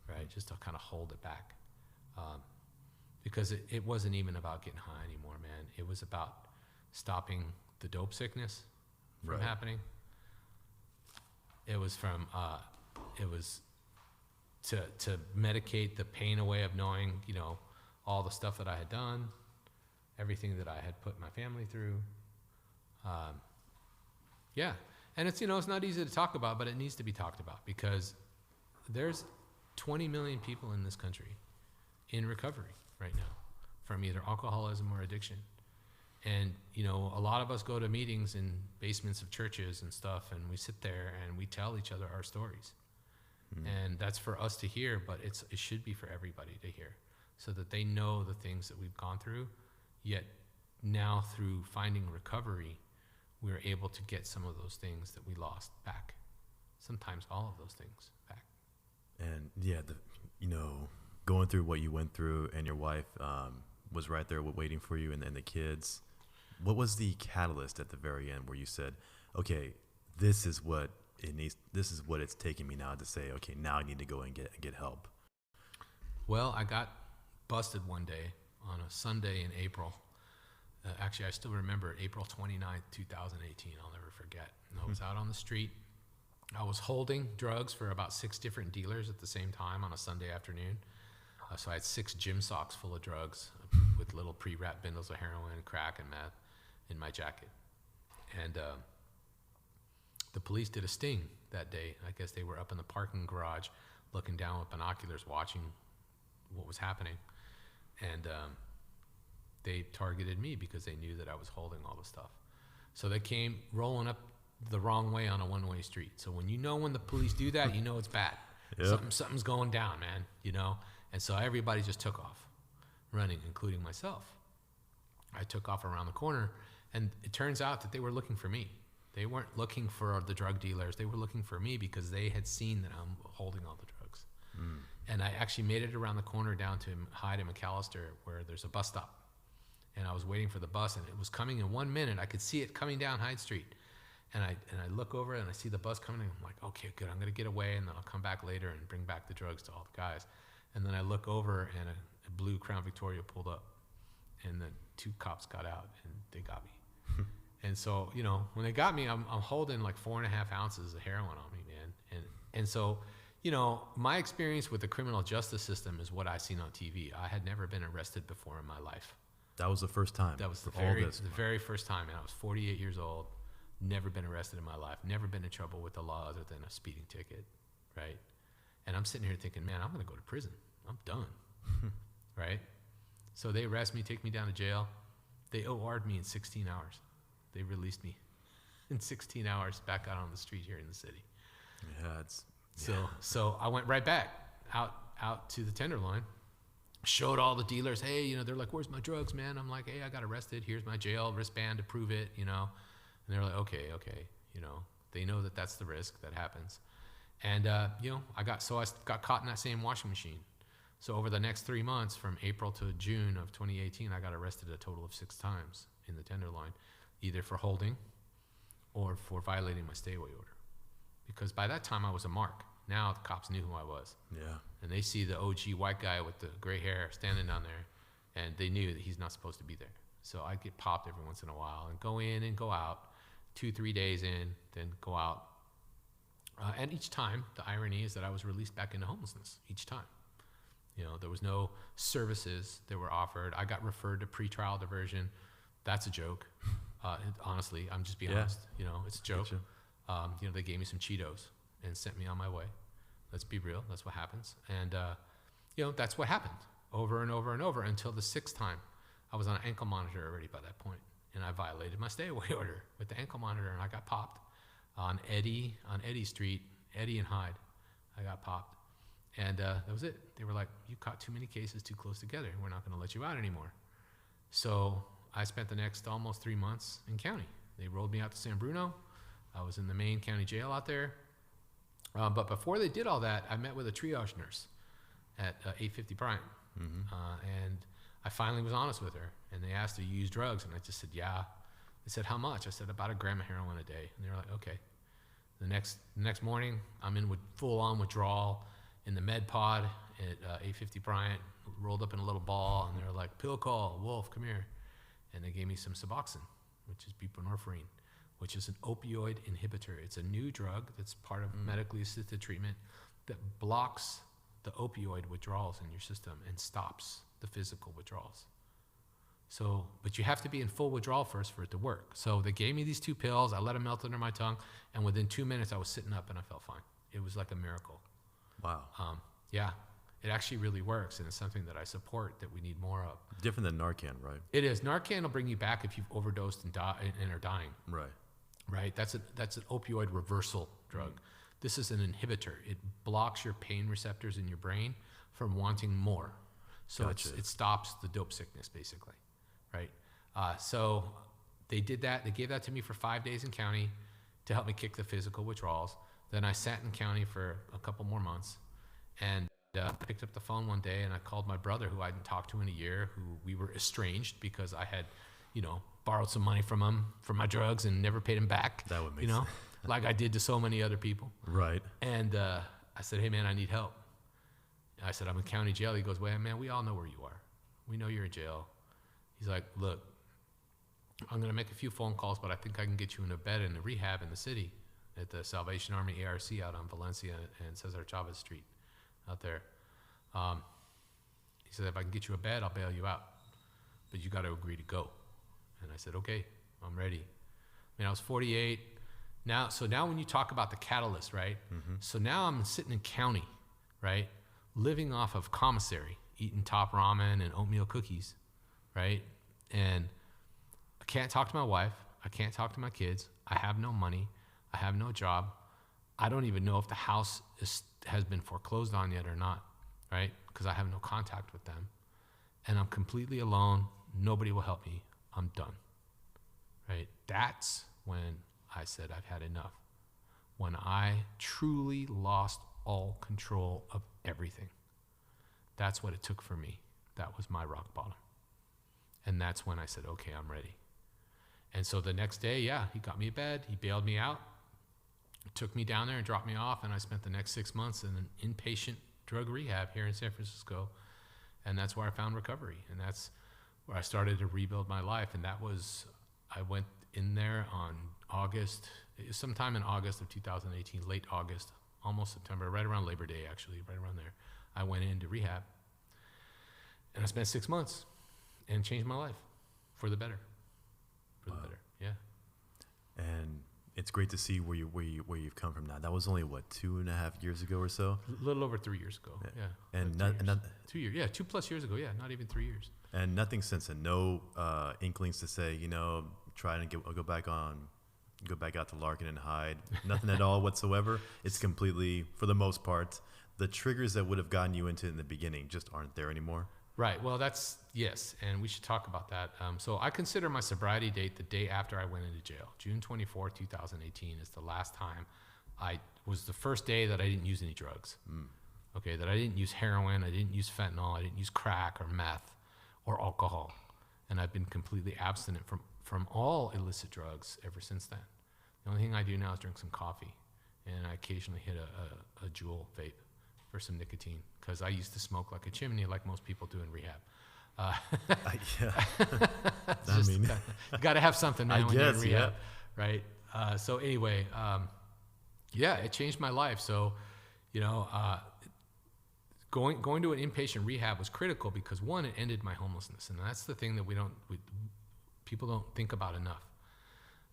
right? Just to kind of hold it back. Because it wasn't even about getting high anymore, man. It was about stopping the dope sickness from happening. It was to medicate the pain away of knowing, all the stuff that I had done, everything that I had put my family through. And it's, it's not easy to talk about, but it needs to be talked about because there's 20 million people in this country in recovery right now from either alcoholism or addiction. And, a lot of us go to meetings in basements of churches and stuff, and we sit there and we tell each other our stories. And that's for us to hear, but it should be for everybody to hear so that they know the things that we've gone through, yet now through finding recovery, we're able to get some of those things that we lost back. Sometimes all of those things back. And going through what you went through and your wife was right there waiting for you and the kids. What was the catalyst at the very end where you said, okay, this is what it's taking me now to say, okay, now I need to go and get help? Well, I got busted one day on a Sunday in April. Actually, I still remember April 29th, 2018. I'll never forget. And I was out on the street. I was holding drugs for about 6 different dealers at the same time on a Sunday afternoon. So I had 6 gym socks full of drugs with little pre-wrapped bundles of heroin, crack, and meth in my jacket. And the police did a sting that day. I guess they were up in the parking garage looking down with binoculars watching what was happening. And they targeted me because they knew that I was holding all the stuff. So they came rolling up the wrong way on a one-way street. So when the police do that, you know it's bad. Yep. Something's going down, man, you know? And so everybody just took off running, including myself. I took off around the corner, and it turns out that they were looking for me. They weren't looking for the drug dealers. They were looking for me because they had seen that I'm holding all the drugs. And I actually made it around the corner down to Hyde and McAllister, where there's a bus stop. And I was waiting for the bus, and it was coming in 1 minute. I could see it coming down Hyde Street. And I look over and I see the bus coming, and I'm like, okay, good. I'm going to get away, and then I'll come back later and bring back the drugs to all the guys. And then I look over, and a blue Crown Victoria pulled up, and the 2 cops got out, and they got me. And so, you know, when they got me, I'm holding like 4.5 ounces of heroin on me, man. And so, you know, my experience with the criminal justice system is what I seen on TV. I had never been arrested before in my life. That was the first time. That was the very first time, and I was 48 years old. Never been arrested in my life. Never been in trouble with the law other than a speeding ticket, right? And I'm sitting here thinking, man, I'm going to go to prison. I'm done, right? So they arrest me, take me down to jail. They OR'd me in 16 hours. They released me in 16 hours back out on the street here in the city. Yeah, So I went right back out to the Tenderloin, showed all the dealers, hey, you know, they're like, where's my drugs, man? I'm like, hey, I got arrested. Here's my jail wristband to prove it, you know. And they're like, okay, you know, they know that that's the risk that happens. And, you know, I got caught in that same washing machine. So over the next 3 months, from April to June of 2018, I got arrested a total of 6 times in the Tenderloin, either for holding or for violating my stay-away order. Because by that time, I was a mark. Now the cops knew who I was. Yeah. And they see the OG white guy with the gray hair standing down there, and they knew that he's not supposed to be there. So I'd get popped every once in a while and go in and go out, 2-3 days in, then go out. And each time, the irony is that I was released back into homelessness each time. You know, there was no services that were offered. I got referred to pretrial diversion. That's a joke. Honestly, I'm just being honest. You know, it's a joke. You know, they gave me some Cheetos and sent me on my way. Let's be real. That's what happens. And, you know, that's what happened over and over and over until the 6th time. I was on an ankle monitor already by that point, and I violated my stay-away order with the ankle monitor, and I got popped on Eddy Street, Eddy and Hyde. I got popped. And that was it. They were like, you caught too many cases too close together. We're not going to let you out anymore. So I spent the next almost 3 months in county. They rolled me out to San Bruno. I was in the main county jail out there. But before they did all that, I met with a triage nurse at 850 Bryant. And I finally was honest with her. And they asked, do you use drugs? And I just said, yeah. They said, how much? I said, about 1 gram of heroin a day. And they were like, okay. The next morning, I'm in with full-on withdrawal in the med pod at 850 Bryant, rolled up in a little ball, and they were like, pill call, Wolf, come here. And they gave me some Suboxone, which is buprenorphine, which is an opioid inhibitor. It's a new drug that's part of medically assisted treatment that blocks the opioid withdrawals in your system and stops the physical withdrawals. So, but you have to be in full withdrawal first for it to work. So they gave me these 2 pills, I let them melt under my tongue, and within 2 minutes I was sitting up and I felt fine. It was like a miracle. Wow. Yeah, it actually really works, and it's something that I support that we need more of. Different than Narcan, right? It is. Narcan will bring you back if you've overdosed and are dying. Right. Right. That's an opioid reversal drug. This is an inhibitor. It blocks your pain receptors in your brain from wanting more. So it stops the dope sickness, basically. Right. So they did that. They gave that to me for 5 days in county to help me kick the physical withdrawals. Then I sat in county for a couple more months, and picked up the phone one day, and I called my brother, who I hadn't talked to in a year, who we were estranged because I had, you know, borrowed some money from him for my drugs and never paid him back. That would make you know, sense. like I did to so many other people. Right. And I said, hey, man, I need help. I said, I'm in county jail. He goes, well, man, we all know where you are. We know you're in jail. He's like, look, I'm going to make a few phone calls, but I think I can get you in a bed in the rehab in the city at the Salvation Army ARC out on Valencia and Cesar Chavez Street out there. He said, if I can get you a bed, I'll bail you out. But you got to agree to go. And I said, okay, I'm ready. I mean, I was 48. So now when you talk about the catalyst, right? So now I'm sitting in county, right? Living off of commissary eating top ramen and oatmeal cookies, right? And I can't talk to my wife. I can't talk to my kids. I have no money. I have no job. I don't even know if the house has been foreclosed on yet or not, right? Because I have no contact with them. And I'm completely alone. Nobody will help me. I'm done, right? That's when I said I've had enough. When I truly lost all control of everything. That's what it took for me. That was my rock bottom. And that's when I said, okay, I'm ready. And so the next day, he got me a bed. He bailed me out, took me down there and dropped me off. And I spent the next 6 months in an inpatient drug rehab here in San Francisco. And that's where I found recovery. And that's where I started to rebuild my life. And that was, I went in there on sometime in August of 2018, late August, almost September, right around Labor Day, actually, right around there. I went into rehab. And I spent 6 months and changed my life for the better. For the better, yeah. And it's great to see where you've come from now. That was only, 2.5 years ago or so? A little over 3 years ago, yeah. And 2 years, 2+ years ago, not even 3 years. And nothing since then. No inklings to say, try and go back out to Larkin and hide. Nothing at all whatsoever. It's completely, for the most part, the triggers that would have gotten you into it in the beginning just aren't there anymore. Right. Well, yes, and we should talk about that. So I consider my sobriety date the day after I went into jail. June 24, 2018 is the last time was the first day that I didn't use any drugs. Okay, that I didn't use heroin, I didn't use fentanyl, I didn't use crack or meth or alcohol. And I've been completely abstinent from all illicit drugs ever since then. The only thing I do now is drink some coffee, and I occasionally hit a Juul vape for some nicotine, because I used to smoke like a chimney like most people do in rehab. You got to have something, man, when you're in rehab, right? So anyway, it changed my life. So, going to an inpatient rehab was critical because, one, it ended my homelessness, and that's the thing that people don't think about enough.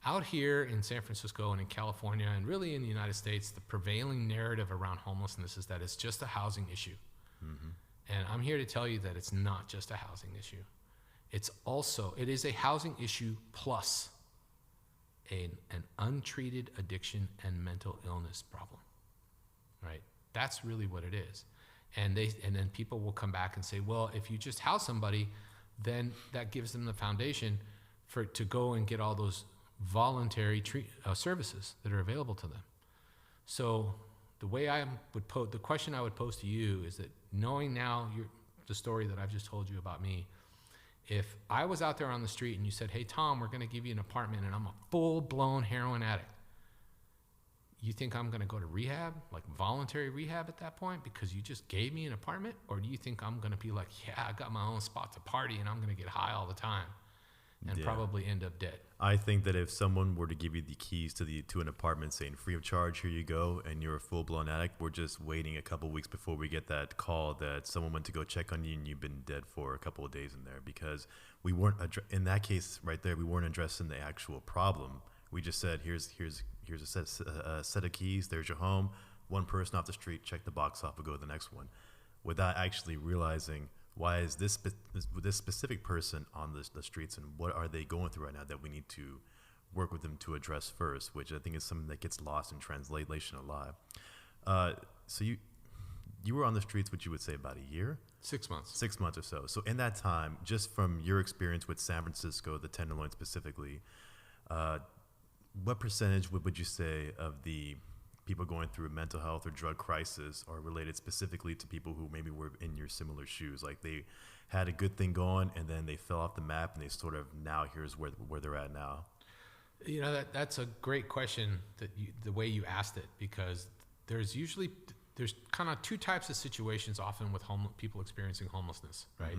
Out here in San Francisco and in California and really in the United States, the prevailing narrative around homelessness is that it's just a housing issue. Mm-hmm. And I'm here to tell you that it's not just a housing issue. It is a housing issue plus an untreated addiction and mental illness problem, right? That's really what it is. And then people will come back and say, well, if you just house somebody, then that gives them the foundation to go and get all those voluntary services that are available to them. So the way the question I would pose to you is that, knowing now the story that I've just told you about me, if I was out there on the street and you said, hey, Tom, we're going to give you an apartment and I'm a full-blown heroin addict, you think I'm going to go to rehab, like voluntary rehab at that point, because you just gave me an apartment? Or do you think I'm going to be like, I got my own spot to party and I'm going to get high all the time and probably end up dead? I think that if someone were to give you the keys to an apartment saying free of charge, here you go, and you're a full-blown addict, we're just waiting a couple of weeks before we get that call that someone went to go check on you and you've been dead for a couple of days in there, because we weren't, in that case right there, we weren't addressing the actual problem. We just said, here's a set of keys, there's your home, one person off the street, check the box off, we'll go to the next one, without actually realizing, why is this specific person on the streets, and what are they going through right now that we need to work with them to address first, which I think is something that gets lost in translation a lot. So you were on the streets, what you would say, about a year? 6 months. 6 months or so. So in that time, just from your experience with San Francisco, the Tenderloin specifically, what percentage would you say of the people going through a mental health or drug crisis are related specifically to people who maybe were in your similar shoes? Like they had a good thing going and then they fell off the map and they sort of, now here's where they're at now. That's a great question, the way you asked it, because there's kind of two types of situations often with people experiencing homelessness, right?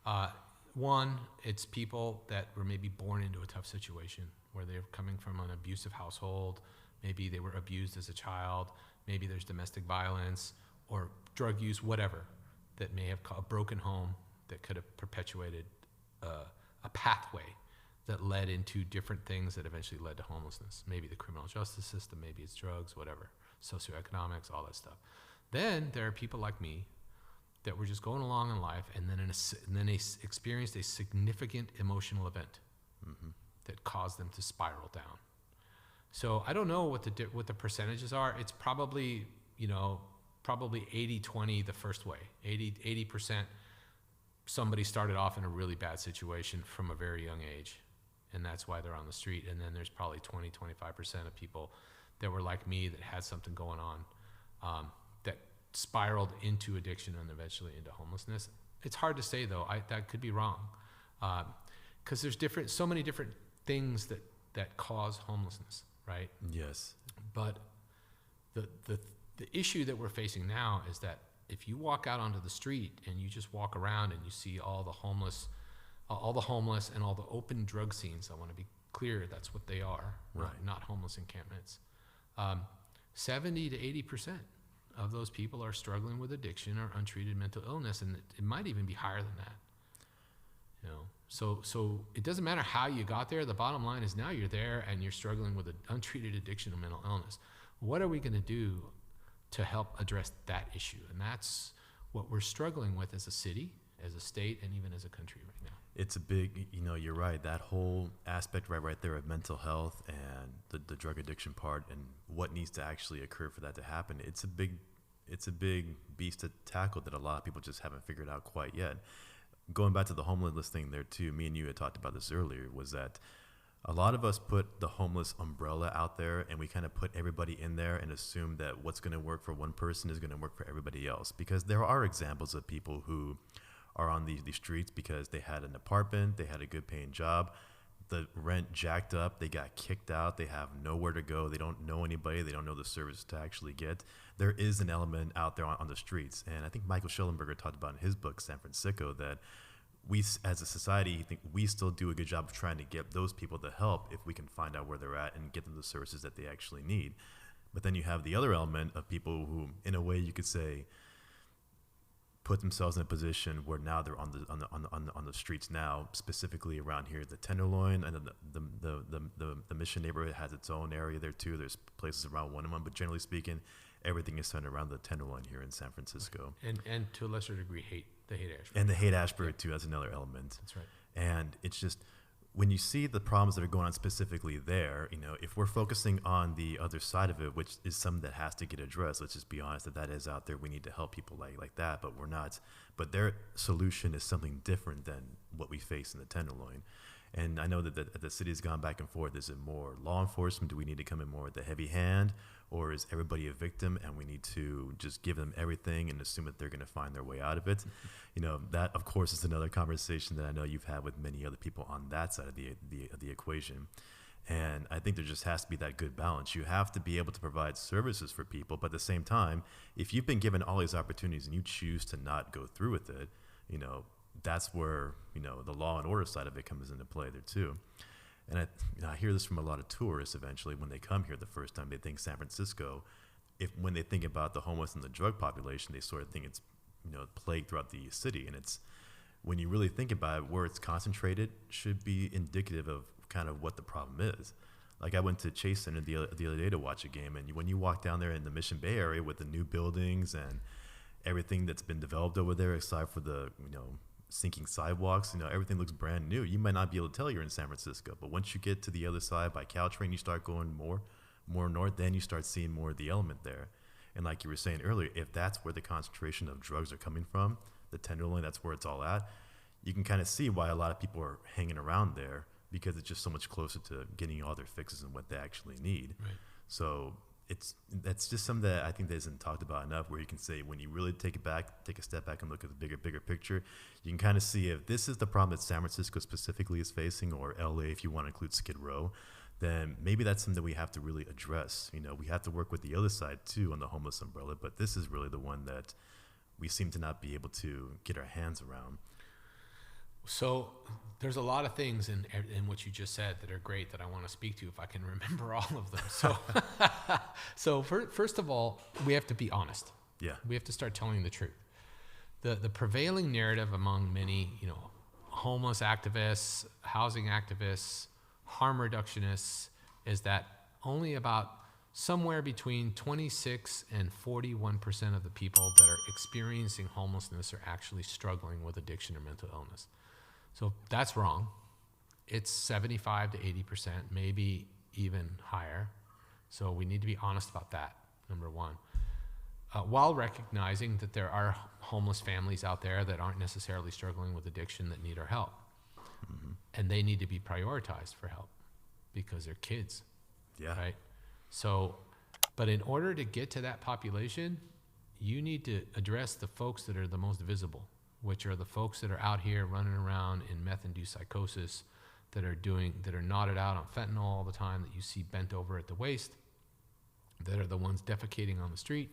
Mm-hmm. One, it's people that were maybe born into a tough situation where they're coming from an abusive household. Maybe they were abused as a child. Maybe there's domestic violence or drug use, whatever, that may have a broken home that could have perpetuated a pathway that led into different things that eventually led to homelessness. Maybe the criminal justice system, maybe it's drugs, whatever, socioeconomics, all that stuff. Then there are people like me that were just going along in life, and then they experienced a significant emotional event that caused them to spiral down. So I don't know what the percentages are. It's probably 80-20 the first way. 80% somebody started off in a really bad situation from a very young age, and that's why they're on the street. And then there's probably 20-25% of people that were like me that had something going on that spiraled into addiction and eventually into homelessness. It's hard to say, though. That could be wrong, because there's so many different things that cause homelessness, right? Yes. But the issue that we're facing now is that if you walk out onto the street and you just walk around and you see all the homeless and all the open drug scenes, I want to be clear, that's what they are, right? Not homeless encampments. 70 to 80% of those people are struggling with addiction or untreated mental illness, and it might even be higher than that. So it doesn't matter how you got there. The bottom line is now you're there and you're struggling with an untreated addiction or mental illness. What are we going to do to help address that issue? And that's what we're struggling with as a city, as a state, and even as a country right now. It's a big, you're right. That whole aspect right there of mental health and the drug addiction part and what needs to actually occur for that to happen. It's a big beast to tackle that a lot of people just haven't figured out quite yet. Going back to the homeless thing there too, me and you had talked about this earlier, was that a lot of us put the homeless umbrella out there and we kind of put everybody in there and assume that what's going to work for one person is going to work for everybody else. Because there are examples of people who are on these streets because they had an apartment, they had a good paying job, the rent jacked up, they got kicked out, they have nowhere to go, they don't know anybody, they don't know the service to actually get. There is an element out there on the streets. And I think Michael Shellenberger talked about in his book, San Fransicko, that we as a society think we still do a good job of trying to get those people the help if we can find out where they're at and get them the services that they actually need. But then you have the other element of people who, in a way you could say, put themselves in a position where now they're on the streets now, specifically around here, the Tenderloin, and the Mission neighborhood has its own area there too. There's places around one of them, but generally speaking, everything is centered around the Tenderloin here in San Francisco. And to a lesser degree, the Haight-Ashbury. And the Haight-Ashbury too, that's another element. That's right. And it's just, when you see the problems that are going on specifically there, if we're focusing on the other side of it, which is something that has to get addressed, let's just be honest that is out there. We need to help people like that, but we're not. But their solution is something different than what we face in the Tenderloin. And I know that the city has gone back and forth. Is it more law enforcement? Do we need to come in more with the heavy hand? Or is everybody a victim and we need to just give them everything and assume that they're going to find their way out of it? That, of course, is another conversation that I know you've had with many other people on that side of the equation. And I think there just has to be that good balance. You have to be able to provide services for people, but at the same time, if you've been given all these opportunities and you choose to not go through with it, that's where, the law and order side of it comes into play there too. And I hear this from a lot of tourists eventually when they come here the first time. They think San Francisco, when they think about the homeless and the drug population, they sort of think it's plagued throughout the city. And it's, when you really think about it, where it's concentrated should be indicative of kind of what the problem is. Like I went to Chase Center the other day to watch a game, and when you walk down there in the Mission Bay area with the new buildings and everything that's been developed over there, aside for the sinking sidewalks, everything looks brand new. You might not be able to tell you're in San Francisco, but once you get to the other side by Caltrain, you start going more north, then you start seeing more of the element there. And like you were saying earlier, if that's where the concentration of drugs are coming from, the Tenderloin, that's where it's all at, you can kind of see why a lot of people are hanging around there, because it's just so much closer to getting all their fixes and what they actually need. Right. So that's just something that I think that isn't talked about enough, where you can say, when you really take a step back and look at the bigger picture, you can kind of see if this is the problem that San Francisco specifically is facing, or LA if you want to include Skid Row, then maybe that's something that we have to really address. We have to work with the other side too on the homeless umbrella, but this is really the one that we seem to not be able to get our hands around. So there's a lot of things in what you just said that are great that I want to speak to if I can remember all of them. So first of all, we have to be honest. Yeah. We have to start telling the truth. The prevailing narrative among many, homeless activists, housing activists, harm reductionists, is that only about somewhere between 26 and 41% of the people that are experiencing homelessness are actually struggling with addiction or mental illness. So that's wrong. It's 75 to 80%, maybe even higher. So we need to be honest about that, number one. While recognizing that there are homeless families out there that aren't necessarily struggling with addiction that need our help. Mm-hmm. And they need to be prioritized for help because they're kids, right? So, but in order to get to that population, you need to address the folks that are the most visible, which are the folks that are out here running around in meth-induced psychosis, that are knotted out on fentanyl all the time, that you see bent over at the waist, that are the ones defecating on the street,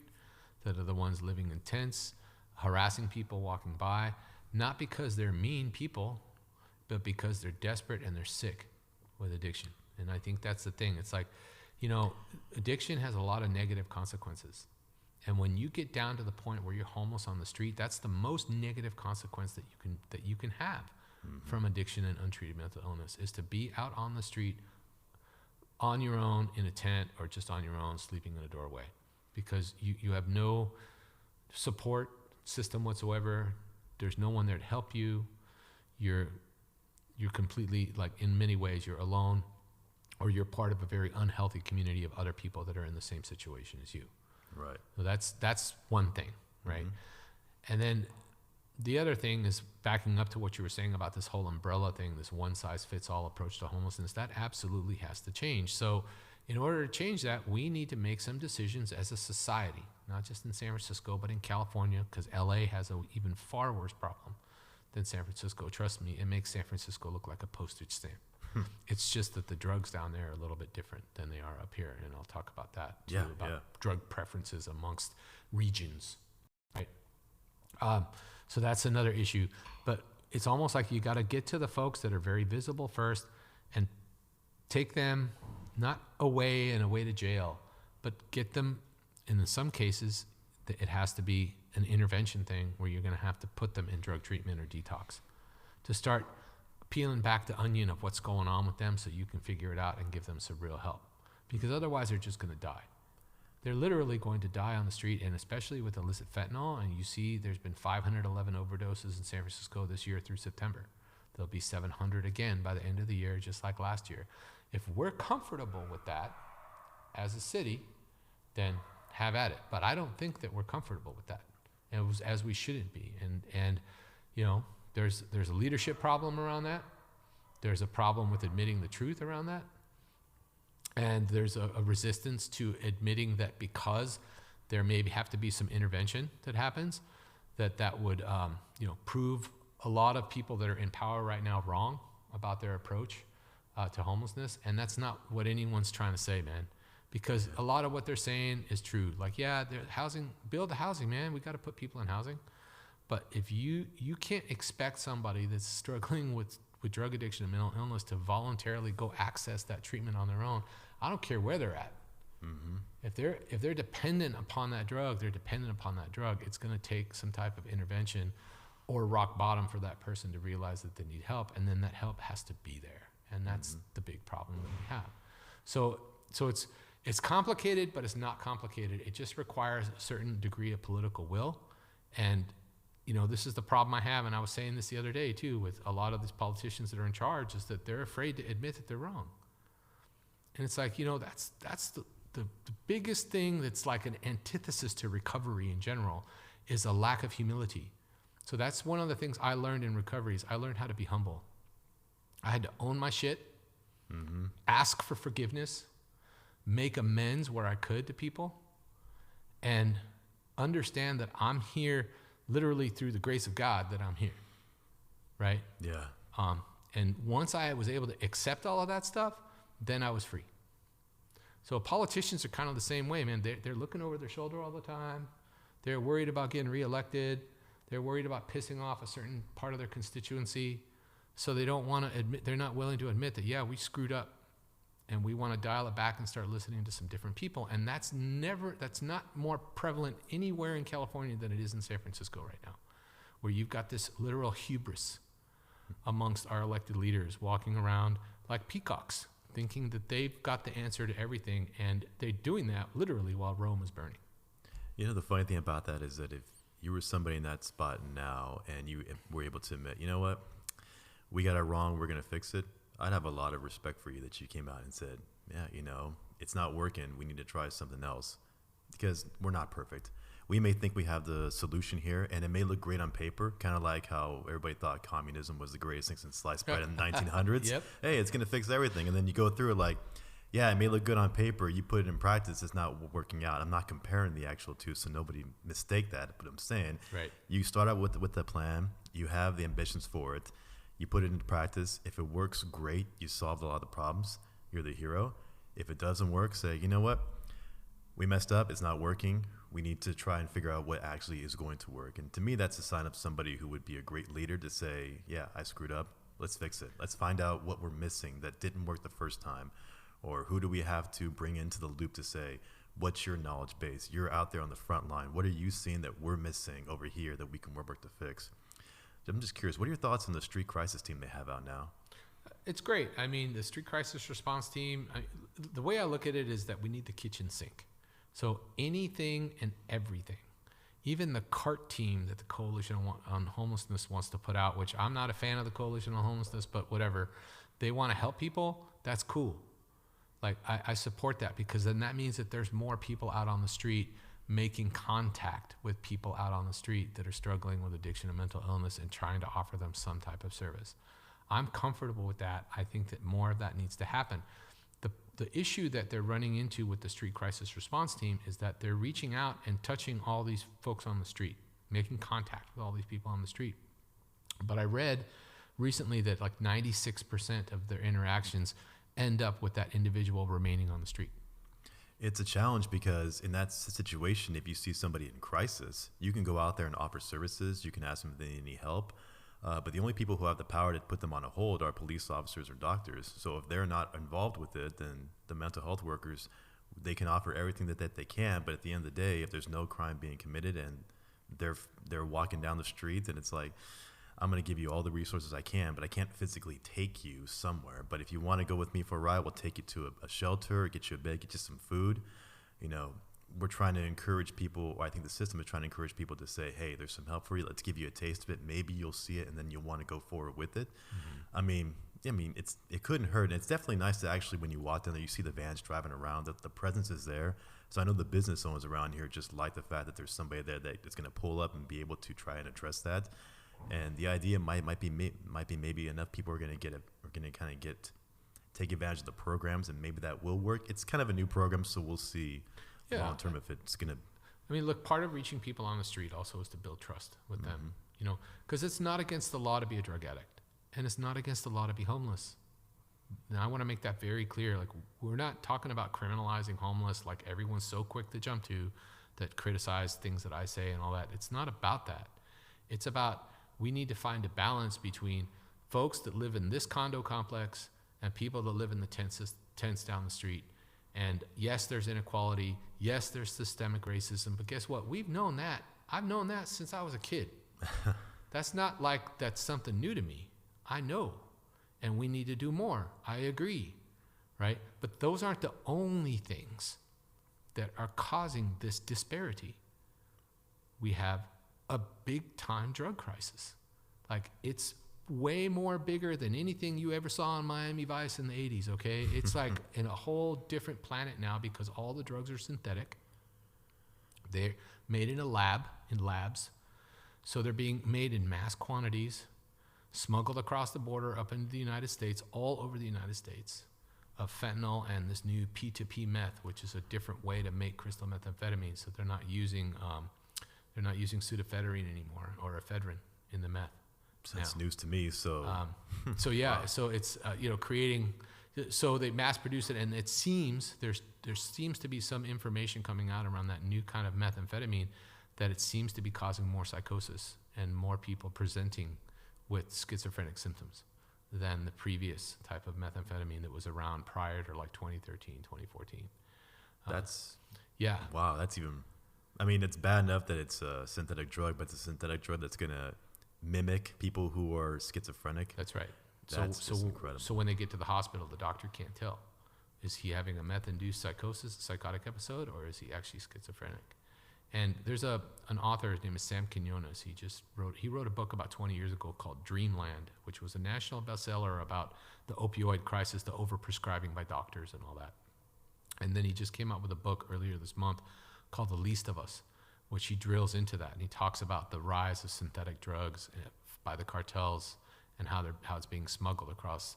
that are the ones living in tents, harassing people walking by, not because they're mean people, but because they're desperate and they're sick with addiction. And I think that's the thing. It's like, you know, addiction has a lot of negative consequences. And when you get down to the point where you're homeless on the street, that's the most negative consequence that you can have from addiction and untreated mental illness, is to be out on the street on your own in a tent or just on your own sleeping in a doorway, because you have no support system whatsoever. There's no one there to help you. You're completely, like, in many ways, you're alone, or you're part of a very unhealthy community of other people that are in the same situation as you. Right. So that's one thing, right? Mm-hmm. And then the other thing is, backing up to what you were saying about this whole umbrella thing, this one-size-fits-all approach to homelessness, that absolutely has to change. So in order to change that, we need to make some decisions as a society, not just in San Francisco, but in California, because LA has an even far worse problem than San Francisco. Trust me, it makes San Francisco look like a postage stamp. It's just that the drugs down there are a little bit different than they are up here, and I'll talk about that too, about drug preferences amongst regions, right? So that's another issue. But it's almost like you got to get to the folks that are very visible first and take them not away to jail, but get them, in some cases, it has to be an intervention thing where you're going to have to put them in drug treatment or detox to start peeling back the onion of what's going on with them, so you can figure it out and give them some real help. Because otherwise they're just going to die. They're literally going to die on the street, and especially with illicit fentanyl. And you see there's been 511 overdoses in San Francisco this year through September. There'll be 700 again by the end of the year, just like last year. If we're comfortable with that as a city, then have at it. But I don't think that we're comfortable with that, and it was, as we shouldn't be. And you know, there's a leadership problem around that. There's a problem with admitting the truth around that. And there's a resistance to admitting that because there maybe have to be some intervention that happens, that would prove a lot of people that are in power right now wrong about their approach to homelessness. And that's not what anyone's trying to say, man. Because a lot of what they're saying is true. Like, build the housing, man. We got to put people in housing. But if you can't expect somebody that's struggling with drug addiction and mental illness to voluntarily go access that treatment on their own. I don't care where they're at. Mm-hmm. If they're dependent upon that drug, it's going to take some type of intervention or rock bottom for that person to realize that they need help, and then that help has to be there. And that's the big problem that we have. So it's complicated, but it's not complicated. It just requires a certain degree of political will. And you know, this is the problem I have, and I was saying this the other day too, with a lot of these politicians that are in charge, is that they're afraid to admit that they're wrong. And it's like, you know, that's the biggest thing that's like an antithesis to recovery in general, is a lack of humility. So that's one of the things I learned in recovery, is I learned how to be humble. I had to own my shit, ask for forgiveness, make amends where I could to people, and understand that I'm here literally through the grace of God, that I'm here, right? Yeah. And once I was able to accept all of that stuff, then I was free. So politicians are kind of the same way, man. They're looking over their shoulder all the time. They're worried about getting reelected. They're worried about pissing off a certain part of their constituency. So they don't want to admit, they're not willing to admit that, yeah, we screwed up, and we want to dial it back and start listening to some different people. And that's not more prevalent anywhere in California than it is in San Francisco right now, where you've got this literal hubris amongst our elected leaders walking around like peacocks, thinking that they've got the answer to everything, and they're doing that literally while Rome is burning. You know, the funny thing about that is that if you were somebody in that spot now and you were able to admit, you know what, we got it wrong, we're going to fix it, I'd have a lot of respect for you that you came out and said, yeah, you know, it's not working, we need to try something else, because we're not perfect. We may think we have the solution here, and it may look great on paper, kind of like how everybody thought communism was the greatest thing since sliced bread in the 1900s. Yep. Hey, it's going to fix everything. And then you go through it like, yeah, it may look good on paper. You put it in practice, it's not working out. I'm not comparing the actual two, so nobody mistake that. But I'm saying, Right. you start out with the plan. You have the ambitions for it. You put it into practice. If it works, great. You solved a lot of the problems. You're the hero. If it doesn't work, say, you know what? We messed up. It's not working. We need to try and figure out what actually is going to work. And to me, that's a sign of somebody who would be a great leader to say, yeah, I screwed up. Let's fix it. Let's find out what we're missing that didn't work the first time. Or who do we have to bring into the loop to say, what's your knowledge base? You're out there on the front line. What are you seeing that we're missing over here that we can work to fix? I'm just curious, what are your thoughts on the street crisis team they have out now? It's great. I mean, the street crisis response team, the way I look at it is that we need the kitchen sink. So anything and everything, even the CART team that the Coalition on Homelessness wants to put out, which I'm not a fan of the Coalition on Homelessness, but whatever, they want to help people, that's cool. Like, I support that, because then that means that there's more people out on the street making contact with people out on the street that are struggling with addiction and mental illness and trying to offer them some type of service. I'm comfortable with that. I think that more of that needs to happen. The issue that they're running into with the street crisis response team is that they're reaching out and touching all these folks on the street, making contact with all these people on the street. But I read recently that like 96% of their interactions end up with that individual remaining on the street. It's a challenge because in that situation, if you see somebody in crisis, you can go out there and offer services. You can ask them if they need help. But the only people who have the power to put them on a hold are police officers or doctors. So if they're not involved with it, then the mental health workers, they can offer everything that they can. But at the end of the day, if there's no crime being committed and they're walking down the street, and it's like, I'm going to give you all the resources I can, but I can't physically take you somewhere. But if you want to go with me for a ride, we'll take you to a shelter, get you a bed, get you some food. You know, we're trying to encourage people, or I think the system is trying to encourage people to say, hey, there's some help for you. Let's give you a taste of it. Maybe you'll see it, and then you'll want to go forward with it. Mm-hmm. I mean, it couldn't hurt. And it's definitely nice to actually, when you walk down there, you see the vans driving around, that the presence is there. So I know the business owners around here just like the fact that there's somebody there that is going to pull up and be able to try and address that. And the idea might be maybe enough people are going to kind of take advantage of the programs, and maybe that will work. It's kind of a new program, so we'll see long term if it's going to. I mean, look, part of reaching people on the street also is to build trust with them, you know, because it's not against the law to be a drug addict, and it's not against the law to be homeless. Now, I want to make that very clear. Like, we're not talking about criminalizing homeless like everyone's so quick to jump to, that criticize things that I say and all that. It's not about that. It's about, we need to find a balance between folks that live in this condo complex and people that live in the tents down the street. And yes, there's inequality. Yes, there's systemic racism. But guess what? We've known that. I've known that since I was a kid. That's not like that's something new to me. I know. And we need to do more. I agree. Right? But those aren't the only things that are causing this disparity. We have a big time drug crisis. Like, it's way more bigger than anything you ever saw on Miami Vice in the 80s, okay? It's like in a whole different planet now, because all the drugs are synthetic. They're made in labs. So they're being made in mass quantities, smuggled across the border up into the United States, all over the United States, of fentanyl and this new P2P meth, which is a different way to make crystal methamphetamine. So they're not using pseudoephedrine anymore, or ephedrine in the meth. That's news to me. So, so it's creating. So they mass produce it, and it seems there seems to be some information coming out around that new kind of methamphetamine that it seems to be causing more psychosis and more people presenting with schizophrenic symptoms than the previous type of methamphetamine that was around prior to like 2013, 2014. Wow, that's even. I mean, it's bad enough that it's a synthetic drug, but it's a synthetic drug that's going to mimic people who are schizophrenic. That's right. That's just incredible. So when they get to the hospital, the doctor can't tell. Is he having a meth-induced psychosis, a psychotic episode, or is he actually schizophrenic? And there's an author, his name is Sam Quinones. He wrote a book about 20 years ago called Dreamland, which was a national bestseller about the opioid crisis, the overprescribing by doctors and all that. And then he just came out with a book earlier this month called The Least of Us, which he drills into that. And he talks about the rise of synthetic drugs by the cartels and how it's being smuggled across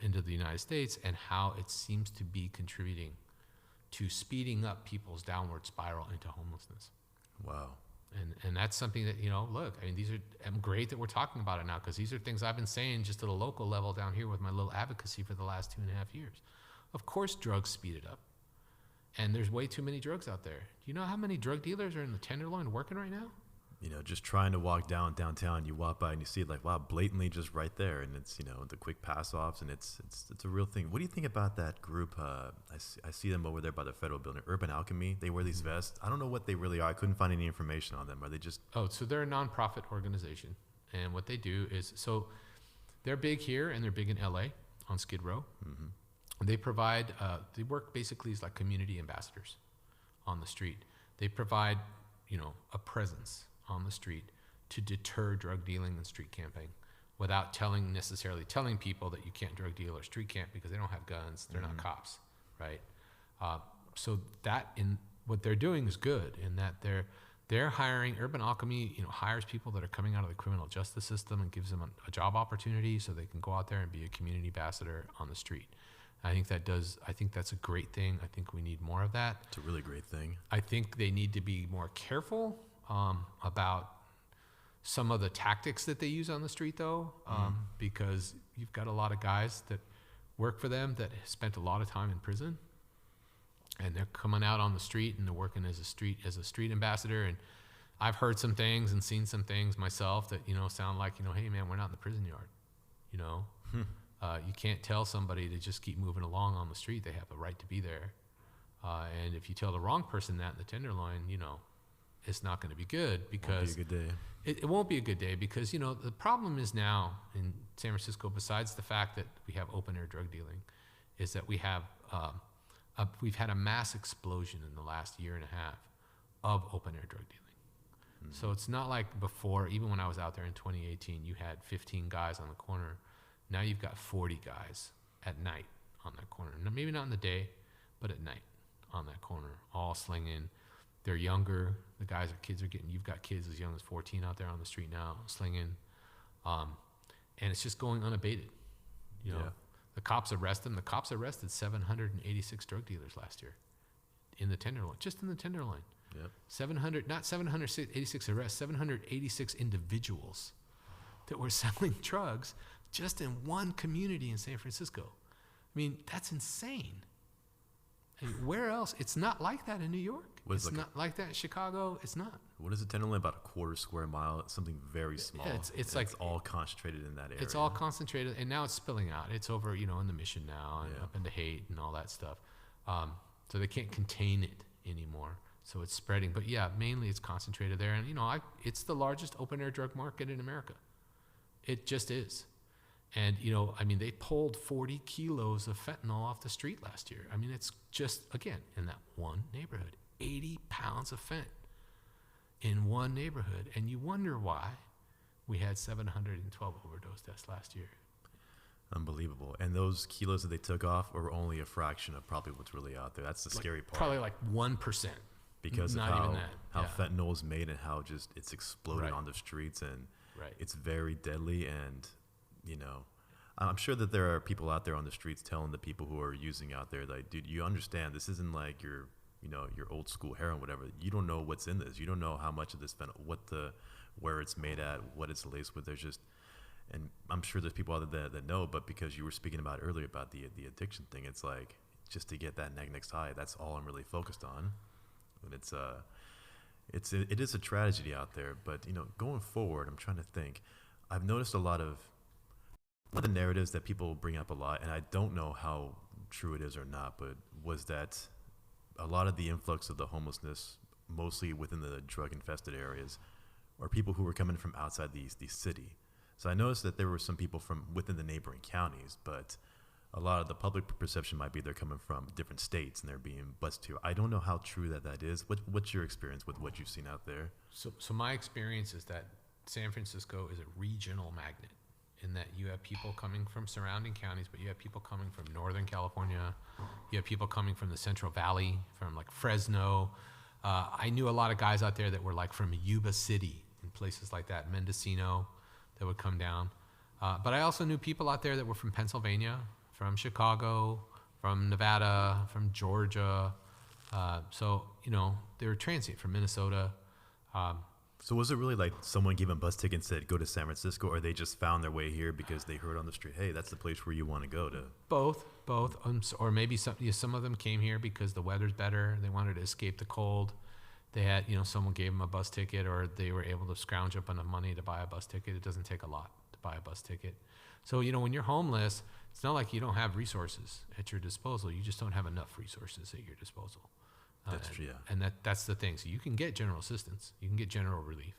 into the United States, and how it seems to be contributing to speeding up people's downward spiral into homelessness. Wow. And that's something that, look, I mean, I'm great that we're talking about it now, because these are things I've been saying just at a local level down here with my little advocacy for the last 2.5 years. Of course, drugs speed it up. And there's way too many drugs out there. Do you know how many drug dealers are in the Tenderloin working right now? Just trying to walk downtown, you walk by and you see it like, wow, blatantly just right there. And it's, the quick pass offs, and it's a real thing. What do you think about that group? I see them over there by the federal building, Urban Alchemy. They wear these vests. I don't know what they really are. I couldn't find any information on them. Are they just... Oh, so they're a nonprofit organization. And what they do is, so they're big here and they're big in LA on Skid Row. Mm-hmm. They provide, they work basically as like community ambassadors on the street. They provide, a presence on the street to deter drug dealing and street camping without necessarily telling people that you can't drug deal or street camp, because they don't have guns, they're not cops, right? So that in what they're doing is good, in that they're hiring. Urban Alchemy, hires people that are coming out of the criminal justice system and gives them a job opportunity so they can go out there and be a community ambassador on the street. I think that's a great thing. I think we need more of that. It's a really great thing. I think they need to be more careful about some of the tactics that they use on the street, though, because you've got a lot of guys that work for them that spent a lot of time in prison, and they're coming out on the street and they're working as a street ambassador. And I've heard some things and seen some things myself that sound like, hey man, we're not in the prison yard. You can't tell somebody to just keep moving along on the street. They have a right to be there. And if you tell the wrong person that in the Tenderloin, it's not going to be good, because won't be a good day. It won't be a good day, because the problem is now in San Francisco, besides the fact that we have open air drug dealing, is that we've had a mass explosion in the last year and a half of open air drug dealing. So it's not like before. Even when I was out there in 2018, you had 15 guys on the corner. Now you've got 40 guys at night on that corner. Now, maybe not in the day, but at night on that corner, all slinging. They're younger. You've got kids as young as 14 out there on the street now slinging. And it's just going unabated. The cops arrest them. The cops arrested 786 drug dealers last year in the Tenderloin, just in the Tenderloin. Yep. Not 786 arrests, 786 individuals that were selling drugs just in one community in San Francisco. I mean, that's insane. I mean, where else? It's not like that in New York. It's not like that in Chicago. It's not. What is it? Tenderloin, about a quarter square mile. It's something very small. Yeah, it's like all concentrated in that area. It's all concentrated, and now it's spilling out. It's over, in the Mission now, and up into Haight and all that stuff. So they can't contain it anymore. So it's spreading. But yeah, mainly it's concentrated there, and it's the largest open air drug market in America. It just is. And, they pulled 40 kilos of fentanyl off the street last year. I mean, it's just, again, in that one neighborhood, 80 pounds of fent in one neighborhood. And you wonder why we had 712 overdose deaths last year. Unbelievable. And those kilos that they took off were only a fraction of probably what's really out there. That's the scary part. Probably like 1%. Because not of even that. How fentanyl is made and how just it's exploding on the streets, and it's very deadly. And I'm sure that there are people out there on the streets telling the people who are using out there, like, dude, you understand this isn't like your old school heroin, whatever. You don't know what's in this. You don't know how much of this fentanyl, where it's made at, what it's laced with. There's just, and I'm sure there's people out there that know, but because you were speaking about earlier about the addiction thing, it's like, just to get that next high, that's all I'm really focused on. And it is a tragedy out there. But going forward, I'm trying to think. I've noticed a lot of one of the narratives that people bring up a lot, and I don't know how true it is or not, but was that a lot of the influx of the homelessness, mostly within the drug-infested areas, are people who were coming from outside the city. So I noticed that there were some people from within the neighboring counties, but a lot of the public perception might be they're coming from different states and they're being bused here. I don't know how true that is. What's your experience with what you've seen out there? So my experience is that San Francisco is a regional magnet, in that you have people coming from surrounding counties, but you have people coming from Northern California, you have people coming from the Central Valley, from like Fresno. I knew a lot of guys out there that were like from Yuba City and places like that, Mendocino, that would come down. But I also knew people out there that were from Pennsylvania, from Chicago, from Nevada, from Georgia. So, they were transient, from Minnesota. So was it really like someone gave them a bus ticket and said, go to San Francisco, or they just found their way here because they heard on the street, hey, that's the place where you want to go to? Both. Or maybe some of them came here because the weather's better. They wanted to escape the cold. They had, someone gave them a bus ticket, or they were able to scrounge up enough money to buy a bus ticket. It doesn't take a lot to buy a bus ticket. So, when you're homeless, it's not like you don't have resources at your disposal. You just don't have enough resources at your disposal. That's true, yeah. And that's the thing. So you can get general assistance. You can get general relief.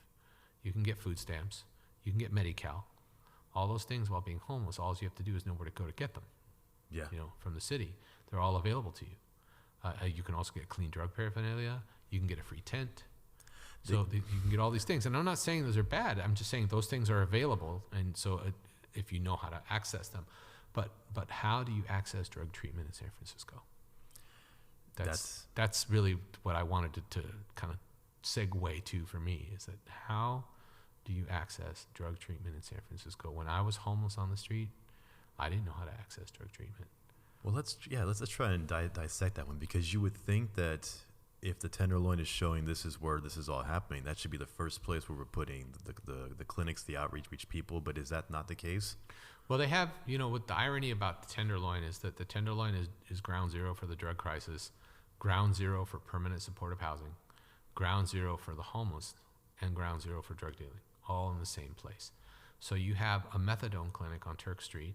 You can get food stamps. You can get Medi-Cal. All those things while being homeless. All you have to do is know where to go to get them. Yeah. From the city. They're all available to you. You can also get clean drug paraphernalia. You can get a free tent. So you can get all these things. And I'm not saying those are bad. I'm just saying those things are available. And so if you know how to access them. But how do you access drug treatment in San Francisco? That's really what I wanted to kind of segue to for me, is that how do you access drug treatment in San Francisco? When I was homeless on the street, I didn't know how to access drug treatment. Well, let's try and dissect that one, because you would think that if the Tenderloin is showing this is where this is all happening, that should be the first place where we're putting the clinics, the outreach people. But is that not the case? Well, they have, what the irony about the Tenderloin is that the Tenderloin is ground zero for the drug crisis, ground zero for permanent supportive housing, ground zero for the homeless, and ground zero for drug dealing, all in the same place. So you have a methadone clinic on Turk Street,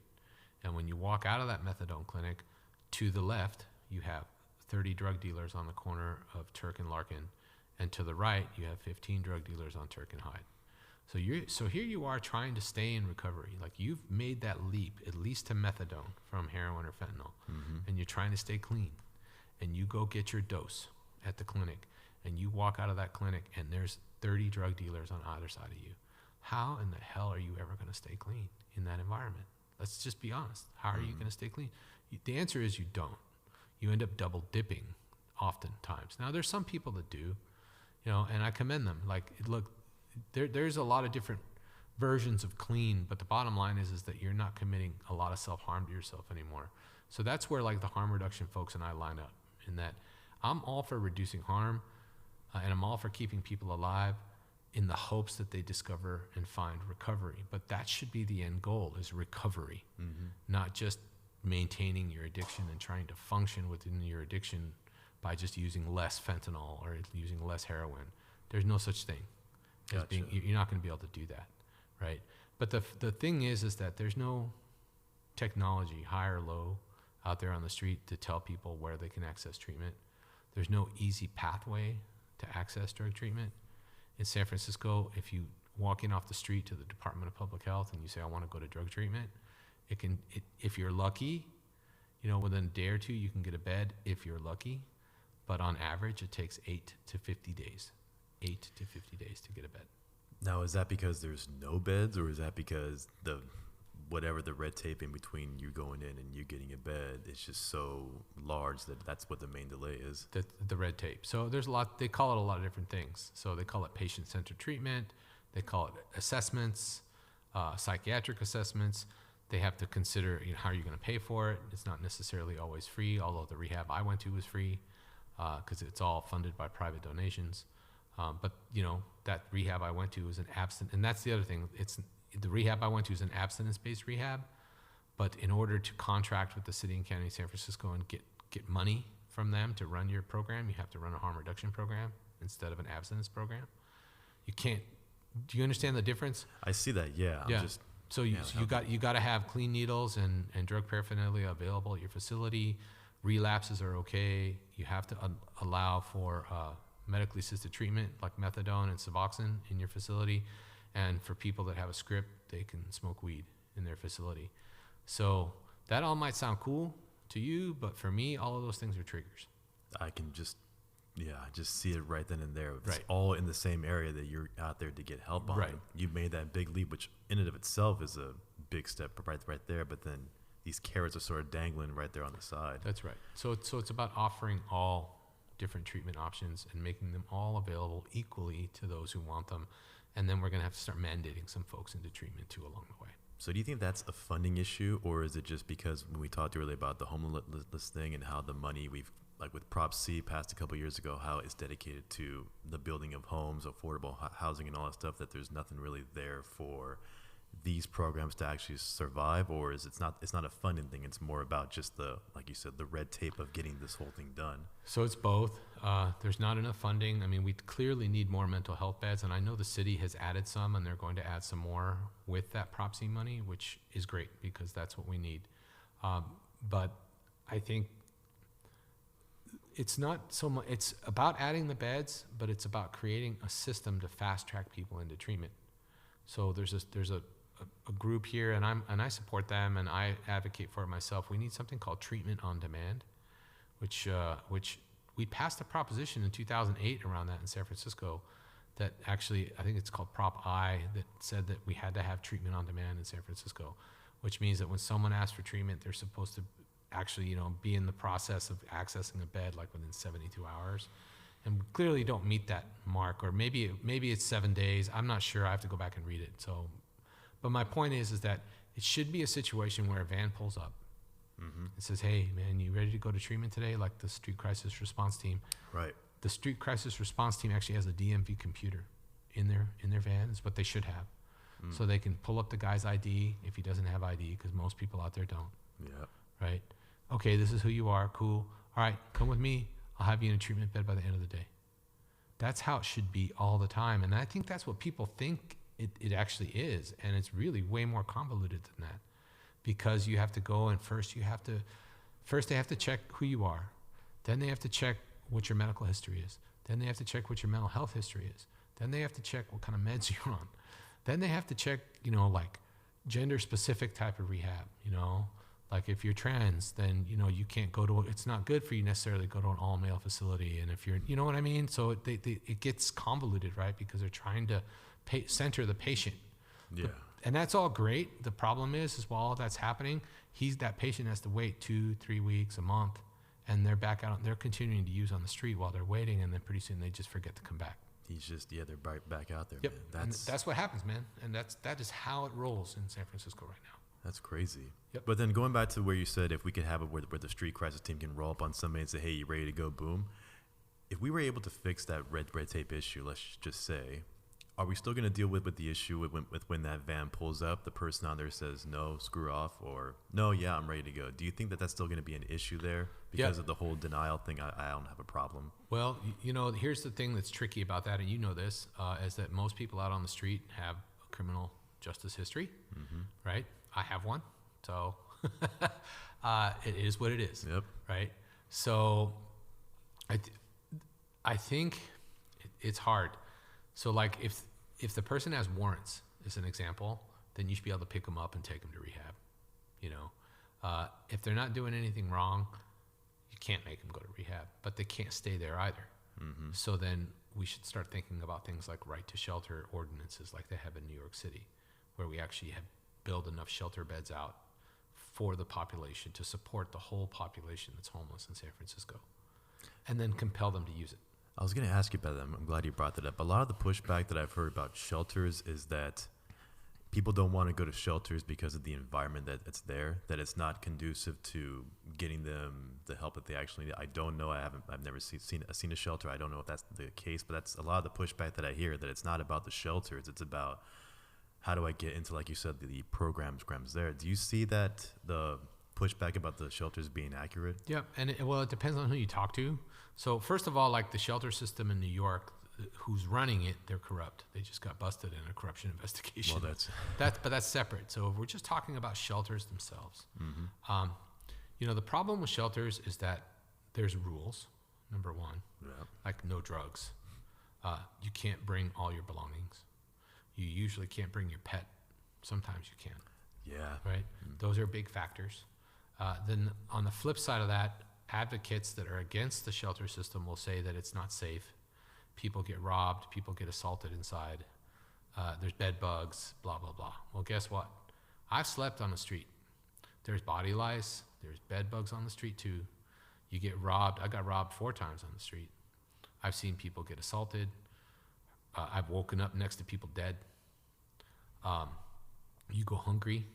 and when you walk out of that methadone clinic, to the left, you have 30 drug dealers on the corner of Turk and Larkin, and to the right, you have 15 drug dealers on Turk and Hyde. So here you are trying to stay in recovery. Like, you've made that leap, at least to methadone from heroin or fentanyl, and you're trying to stay clean. And you go get your dose at the clinic, and you walk out of that clinic, and there's 30 drug dealers on either side of you. How in the hell are you ever going to stay clean in that environment? Let's just be honest. How are you going to stay clean? The answer is you don't. You end up double dipping oftentimes. Now, there's some people that do, and I commend them. Like, look, there's a lot of different versions of clean, but the bottom line is that you're not committing a lot of self-harm to yourself anymore. So that's where, like, the harm reduction folks and I line up, in that I'm all for reducing harm, and I'm all for keeping people alive in the hopes that they discover and find recovery. But that should be the end goal, is recovery, not just maintaining your addiction and trying to function within your addiction by just using less fentanyl or using less heroin. There's no such thing. Gotcha. You're not going to be able to do that, right? But the thing is that there's no technology, high or low, out there on the street to tell people where they can access treatment. There's no easy pathway to access drug treatment. In San Francisco, if you walk in off the street to the Department of Public Health and you say, I want to go to drug treatment, if you're lucky, within a day or two, you can get a bed if you're lucky. But on average, it takes 8 to 50 days. 8 to 50 days to get a bed. Now, is that because there's no beds, or is that because the red tape in between you going in and you getting a bed is just so large that that's what the main delay is? The red tape. So there's a lot, they call it a lot of different things. So they call it patient-centered treatment. They call it assessments, psychiatric assessments. They have to consider how are you going to pay for it. It's not necessarily always free, although the rehab I went to was free because it's all funded by private donations. But that rehab I went to was and that's the other thing. The rehab I went to is an abstinence-based rehab, but in order to contract with the city and county of San Francisco and get money from them to run your program, you have to run a harm reduction program instead of an abstinence program. You can't. Do you understand the difference? I see that. Yeah. Yeah. So you got to have clean needles and drug paraphernalia available at your facility. Relapses are okay. You have to allow for medically assisted treatment like methadone and Suboxone in your facility. And for people that have a script, they can smoke weed in their facility. So that all might sound cool to you, but for me, all of those things are triggers. I can just see it right then and there. It's Right. all in the same area that you're out there to get help on. Right. You've made that big leap, which in and of itself is a big step right there. But then these carrots are sort of dangling right there on the side. That's right. So it's about offering all different treatment options and making them all available equally to those who want them. And then we're going to have to start mandating some folks into treatment too along the way. So do you think that's a funding issue, or is it just because when we talked earlier about the homeless thing and how the money we've, like with Prop C passed a couple years ago, how it's dedicated to the building of homes, affordable housing and all that stuff, that there's nothing really there for these programs to actually survive? Or is it's not a funding thing, it's more about just the, like you said, the red tape of getting this whole thing done? So it's both. There's not enough funding. I mean, we clearly need more mental health beds, and I know the city has added some, and they're going to add some more with that Prop C money, which is great because that's what we need. But I think it's not so much, it's about adding the beds, but it's about creating a system to fast track people into treatment. So there's a group here, and I support them, and I advocate for it myself. We need something called treatment on demand, which we passed a proposition in 2008 around that in San Francisco, that actually, I think it's called Prop I, that said that we had to have treatment on demand in San Francisco, which means that when someone asks for treatment, they're supposed to actually, be in the process of accessing a bed like within 72 hours. And we clearly don't meet that mark, or maybe it's 7 days. I'm not sure. I have to go back and read it. So, but my point is that it should be a situation where a van pulls up. Mm-hmm. It says, "Hey, man, you ready to go to treatment today?" Like the street crisis response team. Right. The street crisis response team actually has a DMV computer in their van. It's what they should have. So they can pull up the guy's ID if he doesn't have ID, because most people out there don't. Yeah. Right? Okay, this is who you are. Cool. All right, come with me. I'll have you in a treatment bed by the end of the day. That's how it should be all the time. And I think that's what people think it actually is. And it's really way more convoluted than that, because you have to go and first they have to check who you are. Then they have to check what your medical history is. Then they have to check what your mental health history is. Then they have to check what kind of meds you're on. Then they have to check, like gender specific type of rehab, Like if you're trans, then, you can't go to, it's not good for you necessarily to go to an all male facility. And if you're, you know what I mean? So it gets convoluted, right? Because they're trying to center the patient. Yeah. And that's all great. The problem is while all that's happening, that patient has to wait 2-3 weeks, a month, and they're back out, they're continuing to use on the street while they're waiting. And then pretty soon they just forget to come back. They're back out there. Yep. Man. That's what happens, man. And that is how it rolls in San Francisco right now. That's crazy. Yep. But then going back to where you said if we could have it where the street crisis team can roll up on somebody and say, "Hey, you ready to go?" Boom. If we were able to fix that red tape issue, let's just say, are we still going to deal with the issue with when that van pulls up, the person on there says, "No, screw off," or "No, yeah, I'm ready to go"? Do you think that's still going to be an issue there because of the whole denial thing? I don't have a problem. Well, here's the thing that's tricky about that, and this, is that most people out on the street have a criminal justice history, right? I have one, so it is what it is, right? So I think it's hard. So like if the person has warrants, as an example, then you should be able to pick them up and take them to rehab. If they're not doing anything wrong, you can't make them go to rehab, but they can't stay there either. Mm-hmm. So then we should start thinking about things like right to shelter ordinances like they have in New York City, where we actually have build enough shelter beds out for the population to support the whole population that's homeless in San Francisco, and then compel them to use it. I was going to ask you about that. I'm glad you brought that up. A lot of the pushback that I've heard about shelters is that people don't want to go to shelters because of the environment that's there, that it's not conducive to getting them the help that they actually need. I don't know. I've never seen a shelter. I don't know if that's the case, but that's a lot of the pushback that I hear, that it's not about the shelters. It's about how do I get into, like you said, the programs there. Do you see that the pushback about the shelters being accurate? Yeah, and it depends on who you talk to. So first of all, like the shelter system in New York, who's running it, they're corrupt. They just got busted in a corruption investigation. Well, that's separate. So if we're just talking about shelters themselves, the problem with shelters is that there's rules. Number one, like no drugs. You can't bring all your belongings. You usually can't bring your pet. Sometimes you can. Yeah. Right? Those are big factors. Then on the flip side of that, advocates that are against the shelter system will say that it's not safe. People get robbed. People get assaulted inside. There's bed bugs, blah, blah, blah. Well, guess what? I've slept on the street. There's body lice. There's bed bugs on the street too. You get robbed. I got robbed 4 times on the street. I've seen people get assaulted. I've woken up next to people dead. You go hungry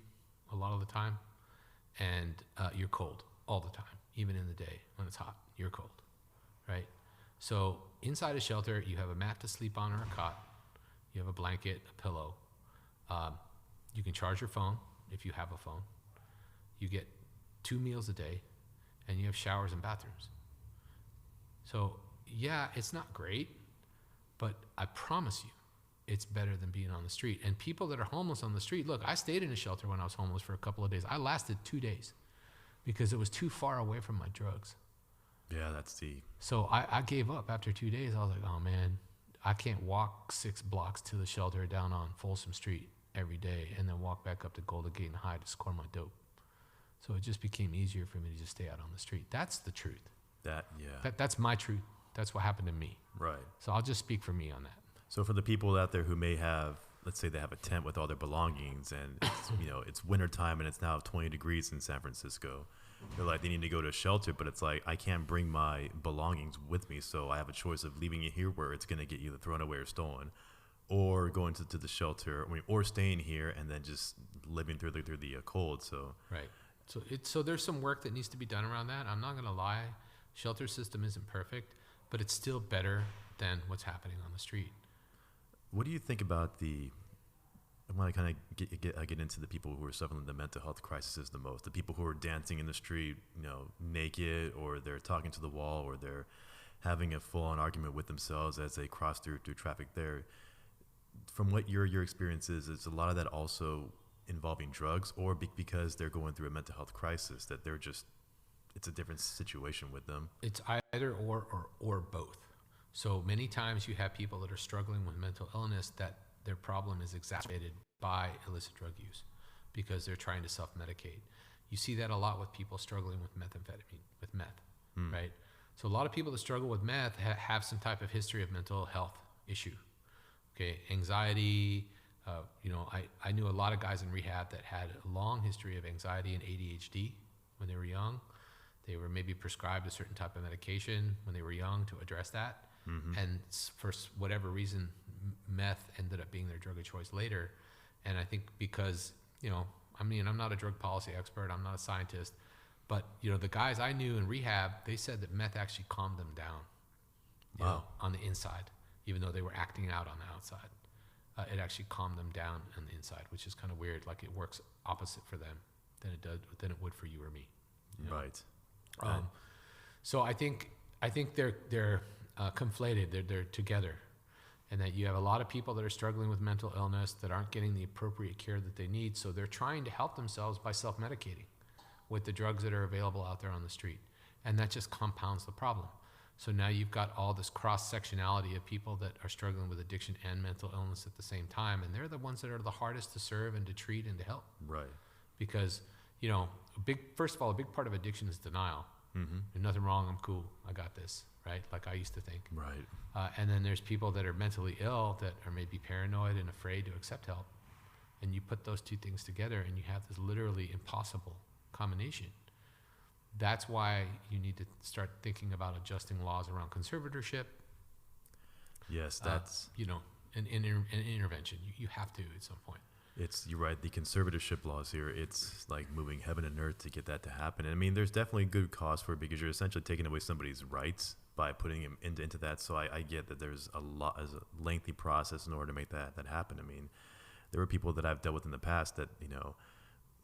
a lot of the time, and you're cold all the time, even in the day when it's hot. You're cold, right? So inside a shelter, you have a mat to sleep on or a cot. You have a blanket, a pillow. You can charge your phone if you have a phone. You get 2 meals a day, and you have showers and bathrooms. So yeah, it's not great, but I promise you, it's better than being on the street. And people that are homeless on the street, look, I stayed in a shelter when I was homeless for a couple of days. I lasted 2 days because it was too far away from my drugs. Yeah, that's the... So I gave up after 2 days. I was like, oh man, I can't walk 6 blocks to the shelter down on Folsom Street every day and then walk back up to Golden Gate and High to score my dope. So it just became easier for me to just stay out on the street. That's the truth. That's my truth. That's what happened to me. Right. So I'll just speak for me on that. So for the people out there who may have, let's say they have a tent with all their belongings and it's, it's wintertime and it's now 20 degrees in San Francisco. They're like, they need to go to a shelter, but it's like, I can't bring my belongings with me. So I have a choice of leaving it here where it's going to get either thrown away or stolen, or going to the shelter, or staying here and then just living through the cold. So right. So there's some work that needs to be done around that. I'm not going to lie. Shelter system isn't perfect, but it's still better than what's happening on the street. What do you think about I want to kind of get into the people who are suffering the mental health crisis the most, the people who are dancing in the street, naked, or they're talking to the wall, or they're having a full-on argument with themselves as they cross through traffic there. From what your experience is a lot of that also involving drugs, or because they're going through a mental health crisis, that they're just, it's a different situation with them? It's either or both. So many times you have people that are struggling with mental illness that their problem is exacerbated by illicit drug use because they're trying to self-medicate. You see that a lot with people struggling with methamphetamine, with meth, right? So a lot of people that struggle with meth have some type of history of mental health issue. Okay, anxiety. I knew a lot of guys in rehab that had a long history of anxiety and ADHD when they were young. They were maybe prescribed a certain type of medication when they were young to address that. Mm-hmm. And for whatever reason, meth ended up being their drug of choice later. And I think because, I'm not a drug policy expert, I'm not a scientist, but, the guys I knew in rehab, they said that meth actually calmed them down, on the inside, even though they were acting out on the outside. It actually calmed them down on the inside, which is kind of weird. Like, it works opposite for them than it would for you or me. Right. So I think they're conflated. They're together, and that you have a lot of people that are struggling with mental illness that aren't getting the appropriate care that they need. So they're trying to help themselves by self-medicating with the drugs that are available out there on the street, and that just compounds the problem. So now you've got all this cross-sectionality of people that are struggling with addiction and mental illness at the same time, and they're the ones that are the hardest to serve and to treat and to help. Right. Because first of all, a big part of addiction is denial. Mm-hmm. There's nothing wrong. I'm cool. I got this. Right? Like I used to think. Right. And then there's people that are mentally ill that are maybe paranoid and afraid to accept help. And you put those two things together and you have this literally impossible combination. That's why you need to start thinking about adjusting laws around conservatorship. Yes, that's... an intervention. You have to at some point. You're right, the conservatorship laws here, it's like moving heaven and earth to get that to happen. And I mean, there's definitely good cause for it because you're essentially taking away somebody's rights by putting him into that. So I get that there's a lengthy process in order to make that happen. I mean, there were people that I've dealt with in the past that,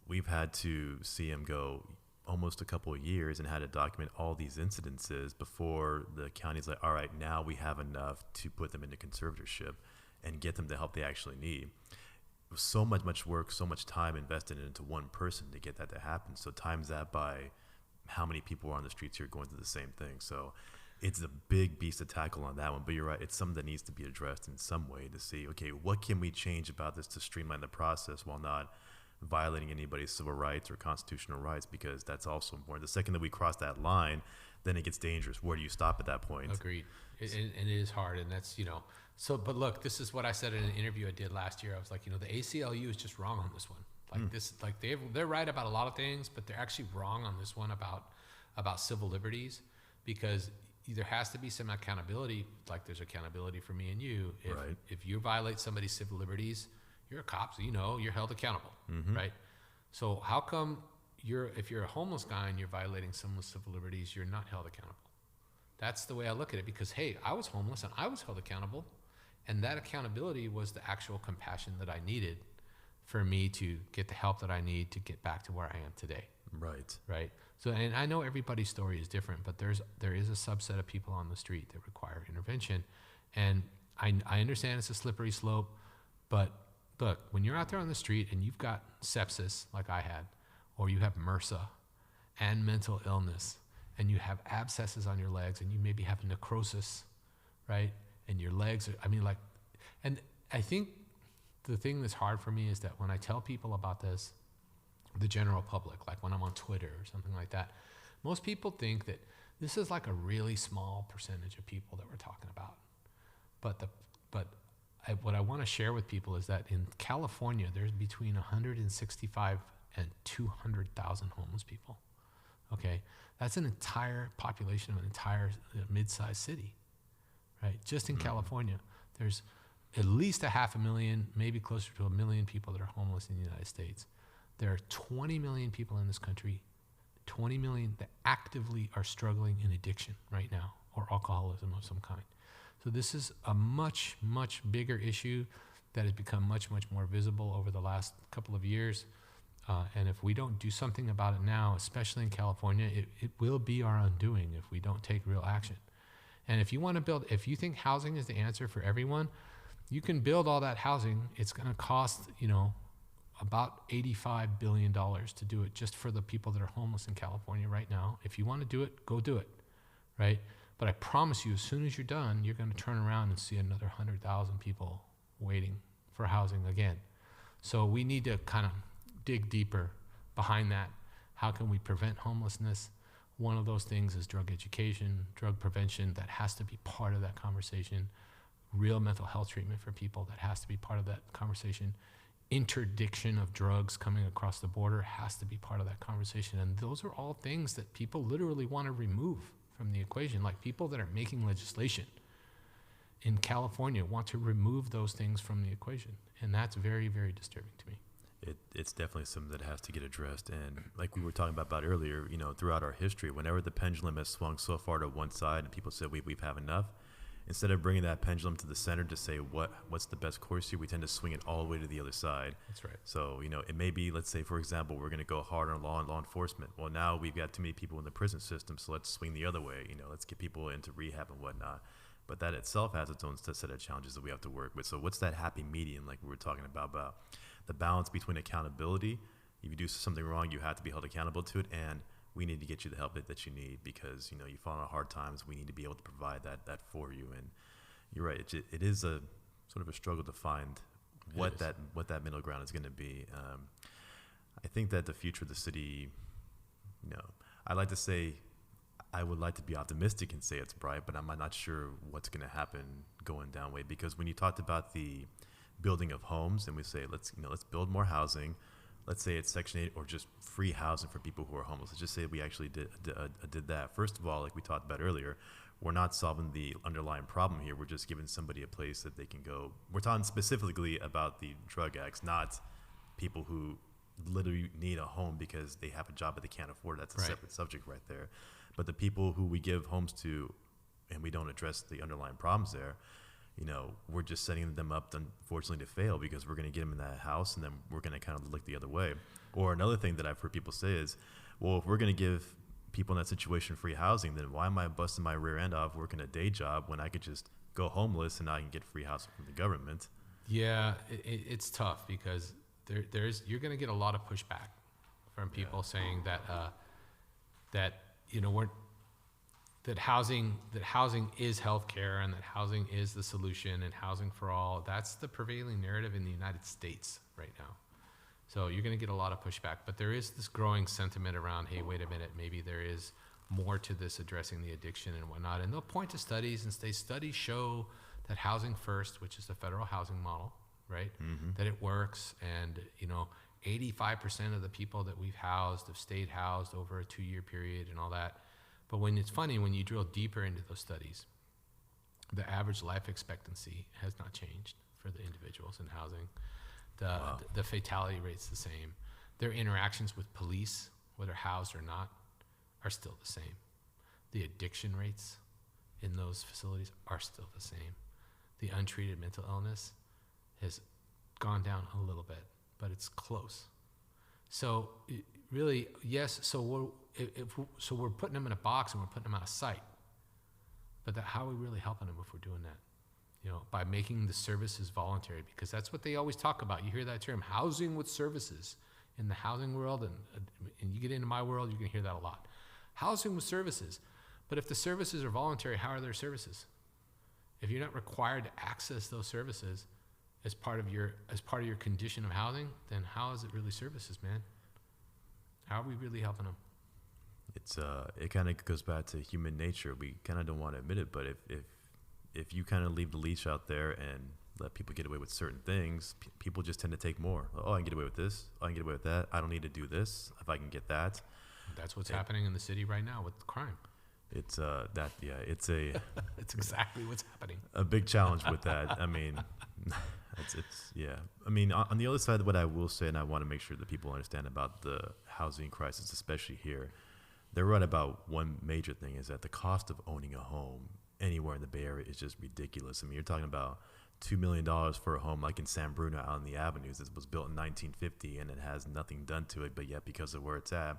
we've had to see him go almost a couple of years and had to document all these incidences before the county's like, all right, now we have enough to put them into conservatorship and get them the help they actually need. It was so much work, so much time invested into one person to get that to happen. So times that by how many people are on the streets here going through the same thing. So it's a big beast to tackle on that one, but you're right. It's something that needs to be addressed in some way to see, okay, what can we change about this to streamline the process while not violating anybody's civil rights or constitutional rights, because that's also important. The second that we cross that line, then it gets dangerous. Where do you stop at that point? Agreed. And it is hard, and that's, so, but look, this is what I said in an interview I did last year. I was like, the ACLU is just wrong on this one. Like this, like they're right about a lot of things, but they're actually wrong on this one about civil liberties, because there has to be some accountability. Like there's accountability for me and you. If you violate somebody's civil liberties, you're a cop, so you're held accountable, right? So how come if you're a homeless guy and you're violating someone's civil liberties, you're not held accountable? That's the way I look at it, because hey, I was homeless and I was held accountable, and that accountability was the actual compassion that I needed for me to get the help that I need to get back to where I am today. Right. So, and I know everybody's story is different, but there is a subset of people on the street that require intervention, and I understand it's a slippery slope, but look, when you're out there on the street and you've got sepsis like I had, or you have MRSA and mental illness, and you have abscesses on your legs, and you maybe have necrosis, right? And your legs are, and I think the thing that's hard for me is that when I tell people about this, the general public, like when I'm on Twitter or something like that, most people think that this is like a really small percentage of people that we're talking about. What I want to share with people is that in California, there's between 165 and 200,000 homeless people. Okay, that's an entire population of an entire mid-sized city, right? Just in California, there's at least 500,000, maybe closer to 1 million people that are homeless in the United States. There are 20 million people in this country, 20 million that actively are struggling in addiction right now, or alcoholism of some kind. So this is a much, much bigger issue that has become much, much more visible over the last couple of years. And if we don't do something about it now, especially in California, it will be our undoing if we don't take real action. And if you think housing is the answer for everyone, you can build all that housing. It's going to cost, about $85 billion to do it just for the people that are homeless in California right now. If you want to do it, go do it, right? But I promise you, as soon as you're done, you're going to turn around and see another 100,000 people waiting for housing again. So we need to kind of dig deeper behind that. How can we prevent homelessness? One of those things is drug education, drug prevention. That has to be part of that conversation. Real mental health treatment for people, that has to be part of that conversation. Interdiction of drugs coming across the border has to be part of that conversation. And those are all things that people literally want to remove from the equation. Like people that are making legislation in California want to remove those things from the equation. And that's very, very disturbing to me. It's definitely something that has to get addressed. And like we were talking about earlier, throughout our history, whenever the pendulum has swung so far to one side and people said we've had enough, instead of bringing that pendulum to the center to say what's the best course here, we tend to swing it all the way to the other side. That's right. So, it may be, let's say, for example, we're going to go hard on law enforcement. Well, now we've got too many people in the prison system, so let's swing the other way. Let's get people into rehab and whatnot. But that itself has its own set of challenges that we have to work with. So what's that happy medium, like we were talking about the balance between accountability? If you do something wrong, you have to be held accountable to it, and we need to get you the help that you need, because you fall on hard times. We need to be able to provide that for you. And you're right, it is a sort of a struggle to find what that middle ground is going to be. I think that the future of the city, I would like to be optimistic and say it's bright, but I'm not sure what's going to happen going down way, because when you talked about the building of homes and we say let's build more housing. Let's say it's Section 8 or just free housing for people who are homeless. Let's just say we actually did that. First of all, like we talked about earlier, we're not solving the underlying problem here. We're just giving somebody a place that they can go. We're talking specifically about the drug addicts, not people who literally need a home because they have a job but they can't afford it. That's a separate subject right there. But the people who we give homes to and we don't address the underlying problems there, we're just setting them up, unfortunately, to fail, because we're going to get them in that house and then we're going to kind of look the other way. Or another thing that I've heard people say is, well, if we're going to give people in that situation free housing, then why am I busting my rear end off working a day job when I could just go homeless and I can get free housing from the government? Yeah, it's tough, because you're going to get a lot of pushback from people saying that that housing is healthcare, and that housing is the solution, and housing for all. That's the prevailing narrative in the United States right now. So you're going to get a lot of pushback, but there is this growing sentiment around, hey, wait a minute, maybe there is more to this addressing the addiction and whatnot. And they'll point to studies and say studies show that housing first, which is the federal housing model, right? That it works. And, 85% of the people that we've housed have stayed housed over a 2-year period and all that. But when it's funny, when you drill deeper into those studies, the average life expectancy has not changed for the individuals in housing. The fatality rate's the same. Their interactions with police, whether housed or not, are still the same. The addiction rates in those facilities are still the same. The untreated mental illness has gone down a little bit, but it's close. So really, yes. So we're putting them in a box and we're putting them out of sight. But how are we really helping them if we're doing that? By making the services voluntary, because that's what they always talk about. You hear that term, housing with services, in the housing world, and you get into my world, you're going to hear that a lot. Housing with services. But if the services are voluntary, how are their services? If you're not required to access those services as part of your condition of housing, then how is it really services, man? How are we really helping them? It kind of goes back to human nature. We kind of don't want to admit it, but if you kind of leave the leash out there and let people get away with certain things, people just tend to take more. Oh, I can get away with this. Oh, I can get away with that. I don't need to do this if I can get that. That's what's happening in the city right now with crime. It's it's exactly what's happening. A big challenge with that. I mean, I mean, on the other side, what I will say, and I want to make sure that people understand about the housing crisis, especially here, they're right about one major thing is that the cost of owning a home anywhere in the Bay Area is just ridiculous. I mean, you're talking about $2 million for a home like in San Bruno out in the avenues. It was built in 1950 and it has nothing done to it, but yet because of where it's at,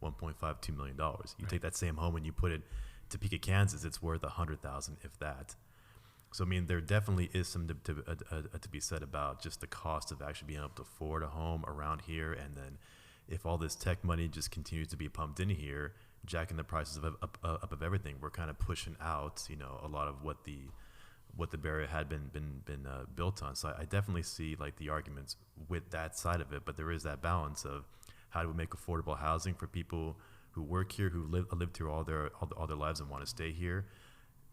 $1.52 million. You take that same home and you put it to Topeka, Kansas, it's worth $100,000, if that. So I mean, there definitely is some to be said about just the cost of actually being able to afford a home around here. And then if all this tech money just continues to be pumped in here, jacking the prices up of everything, we're kind of pushing out, a lot of what the Bay Area had been built on. So I definitely see like the arguments with that side of it, but there is that balance of how do we make affordable housing for people who work here, who lived here all their lives and want to stay here,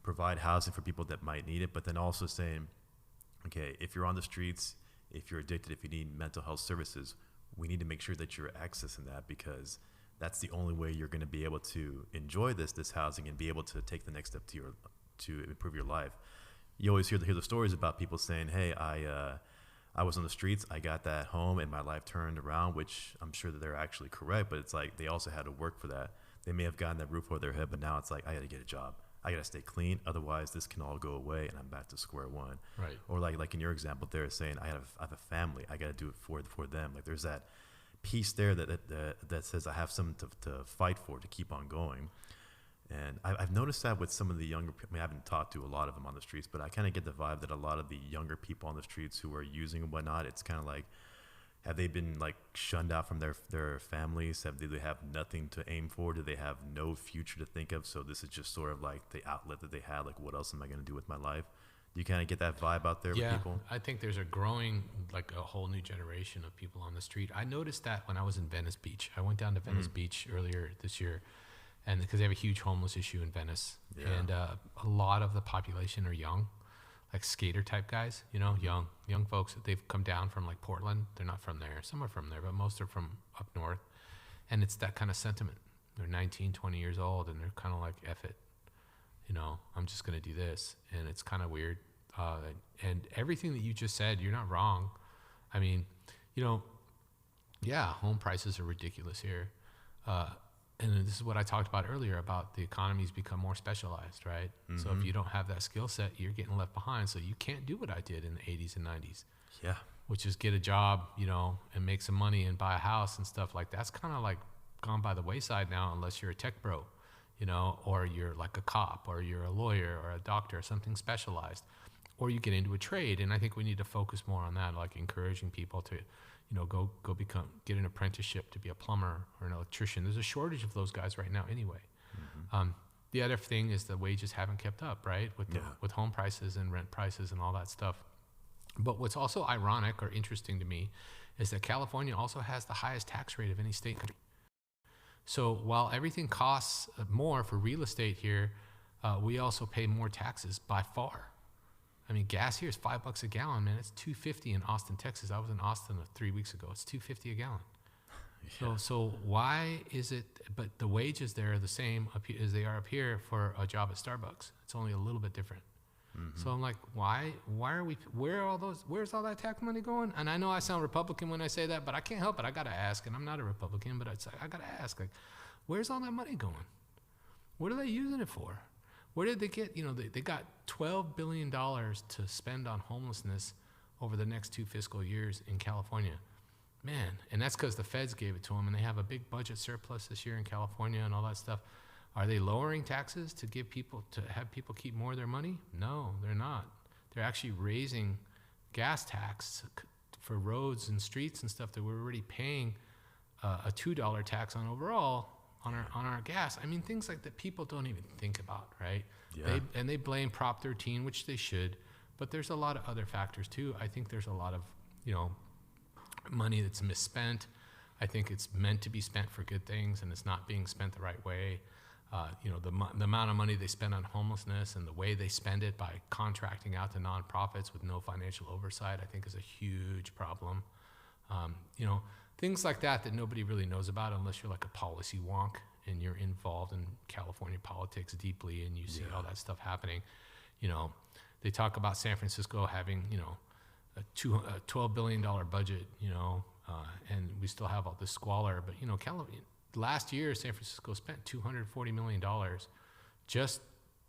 provide housing for people that might need it, but then also saying, okay, if you're on the streets, if you're addicted, if you need mental health services, we need to make sure that you're accessing that, because that's the only way you're going to be able to enjoy this housing and be able to take the next step to improve your life. You always hear the stories about people saying, hey, I was on the streets, I got that home, and my life turned around, which I'm sure that they're actually correct, but it's like they also had to work for that. They may have gotten that roof over their head, but now it's like, I got to get a job. I got to stay clean, otherwise this can all go away and I'm back to square one. Right. Or like in your example there, saying I have a family, I got to do it for them. Like there's that piece there that says I have something to fight for, to keep on going. And I've noticed that with some of the younger people. I mean, I haven't talked to a lot of them on the streets, but I kind of get the vibe that a lot of the younger people on the streets who are using and whatnot, it's kind of like, have they been like shunned out from their families? Do they have nothing to aim for? Do they have no future to think of? So this is just sort of like the outlet that they have. Like, what else am I going to do with my life? Do you kind of get that vibe out there with people? I think there's a growing, like a whole new generation of people on the street. I noticed that when I was in Venice Beach. I went down to Venice Beach earlier this year, and because they have a huge homeless issue in Venice. Yeah. And a lot of the population are young, like skater type guys, young folks. They've come down from like Portland. They're not from there. Some are from there, but most are from up north. And it's that kind of sentiment. They're 19, 20 years old, and they're kind of like, F it. I'm just going to do this. And it's kind of weird. And everything that you just said, you're not wrong. I mean, home prices are ridiculous here. And this is what I talked about earlier about the economy's become more specialized, right? Mm-hmm. So if you don't have that skill set, you're getting left behind. So you can't do what I did in the 80s and 90s. Yeah. Which is get a job, and make some money and buy a house and stuff like that. That's kind of like gone by the wayside now, unless you're a tech bro, or you're like a cop, or you're a lawyer or a doctor or something specialized, or you get into a trade. And I think we need to focus more on that, like encouraging people to go get an apprenticeship to be a plumber or an electrician. There's a shortage of those guys right now anyway. Mm-hmm. The other thing is the wages haven't kept up, right? With home prices and rent prices and all that stuff. But what's also ironic or interesting to me is that California also has the highest tax rate of any state country. So while everything costs more for real estate here, we also pay more taxes by far. I mean, gas here is $5 a gallon, man. It's $2.50 in Austin, Texas. I was in Austin 3 weeks ago. It's $2.50 a gallon. Yeah. So why is it? But the wages there are the same as they are up here for a job at Starbucks. It's only a little bit different. Mm-hmm. So I'm like, why are we? Where's all that tax money going? And I know I sound Republican when I say that, but I can't help it. I gotta ask, and I'm not a Republican, but I gotta ask, like, where's all that money going? What are they using it for? Where did they get? They got $12 billion to spend on homelessness over the next 2 fiscal years in California. Man, and that's because the feds gave it to them, and they have a big budget surplus this year in California and all that stuff. Are they lowering taxes to have people keep more of their money? No, they're not. They're actually raising gas tax for roads and streets and stuff that we're already paying a $2 tax on overall on our gas. I mean, things like that people don't even think about, right? Yeah. They blame Prop 13, which they should, but there's a lot of other factors too. I think there's a lot of money that's misspent. I think it's meant to be spent for good things, and it's not being spent the right way. The amount of money they spend on homelessness and the way they spend it by contracting out to nonprofits with no financial oversight, I think is a huge problem. Things like that nobody really knows about unless you're like a policy wonk and you're involved in California politics deeply and you see all that stuff happening. They talk about San Francisco having, a $12 billion budget, and we still have all this squalor, but last year, San Francisco spent $240 million just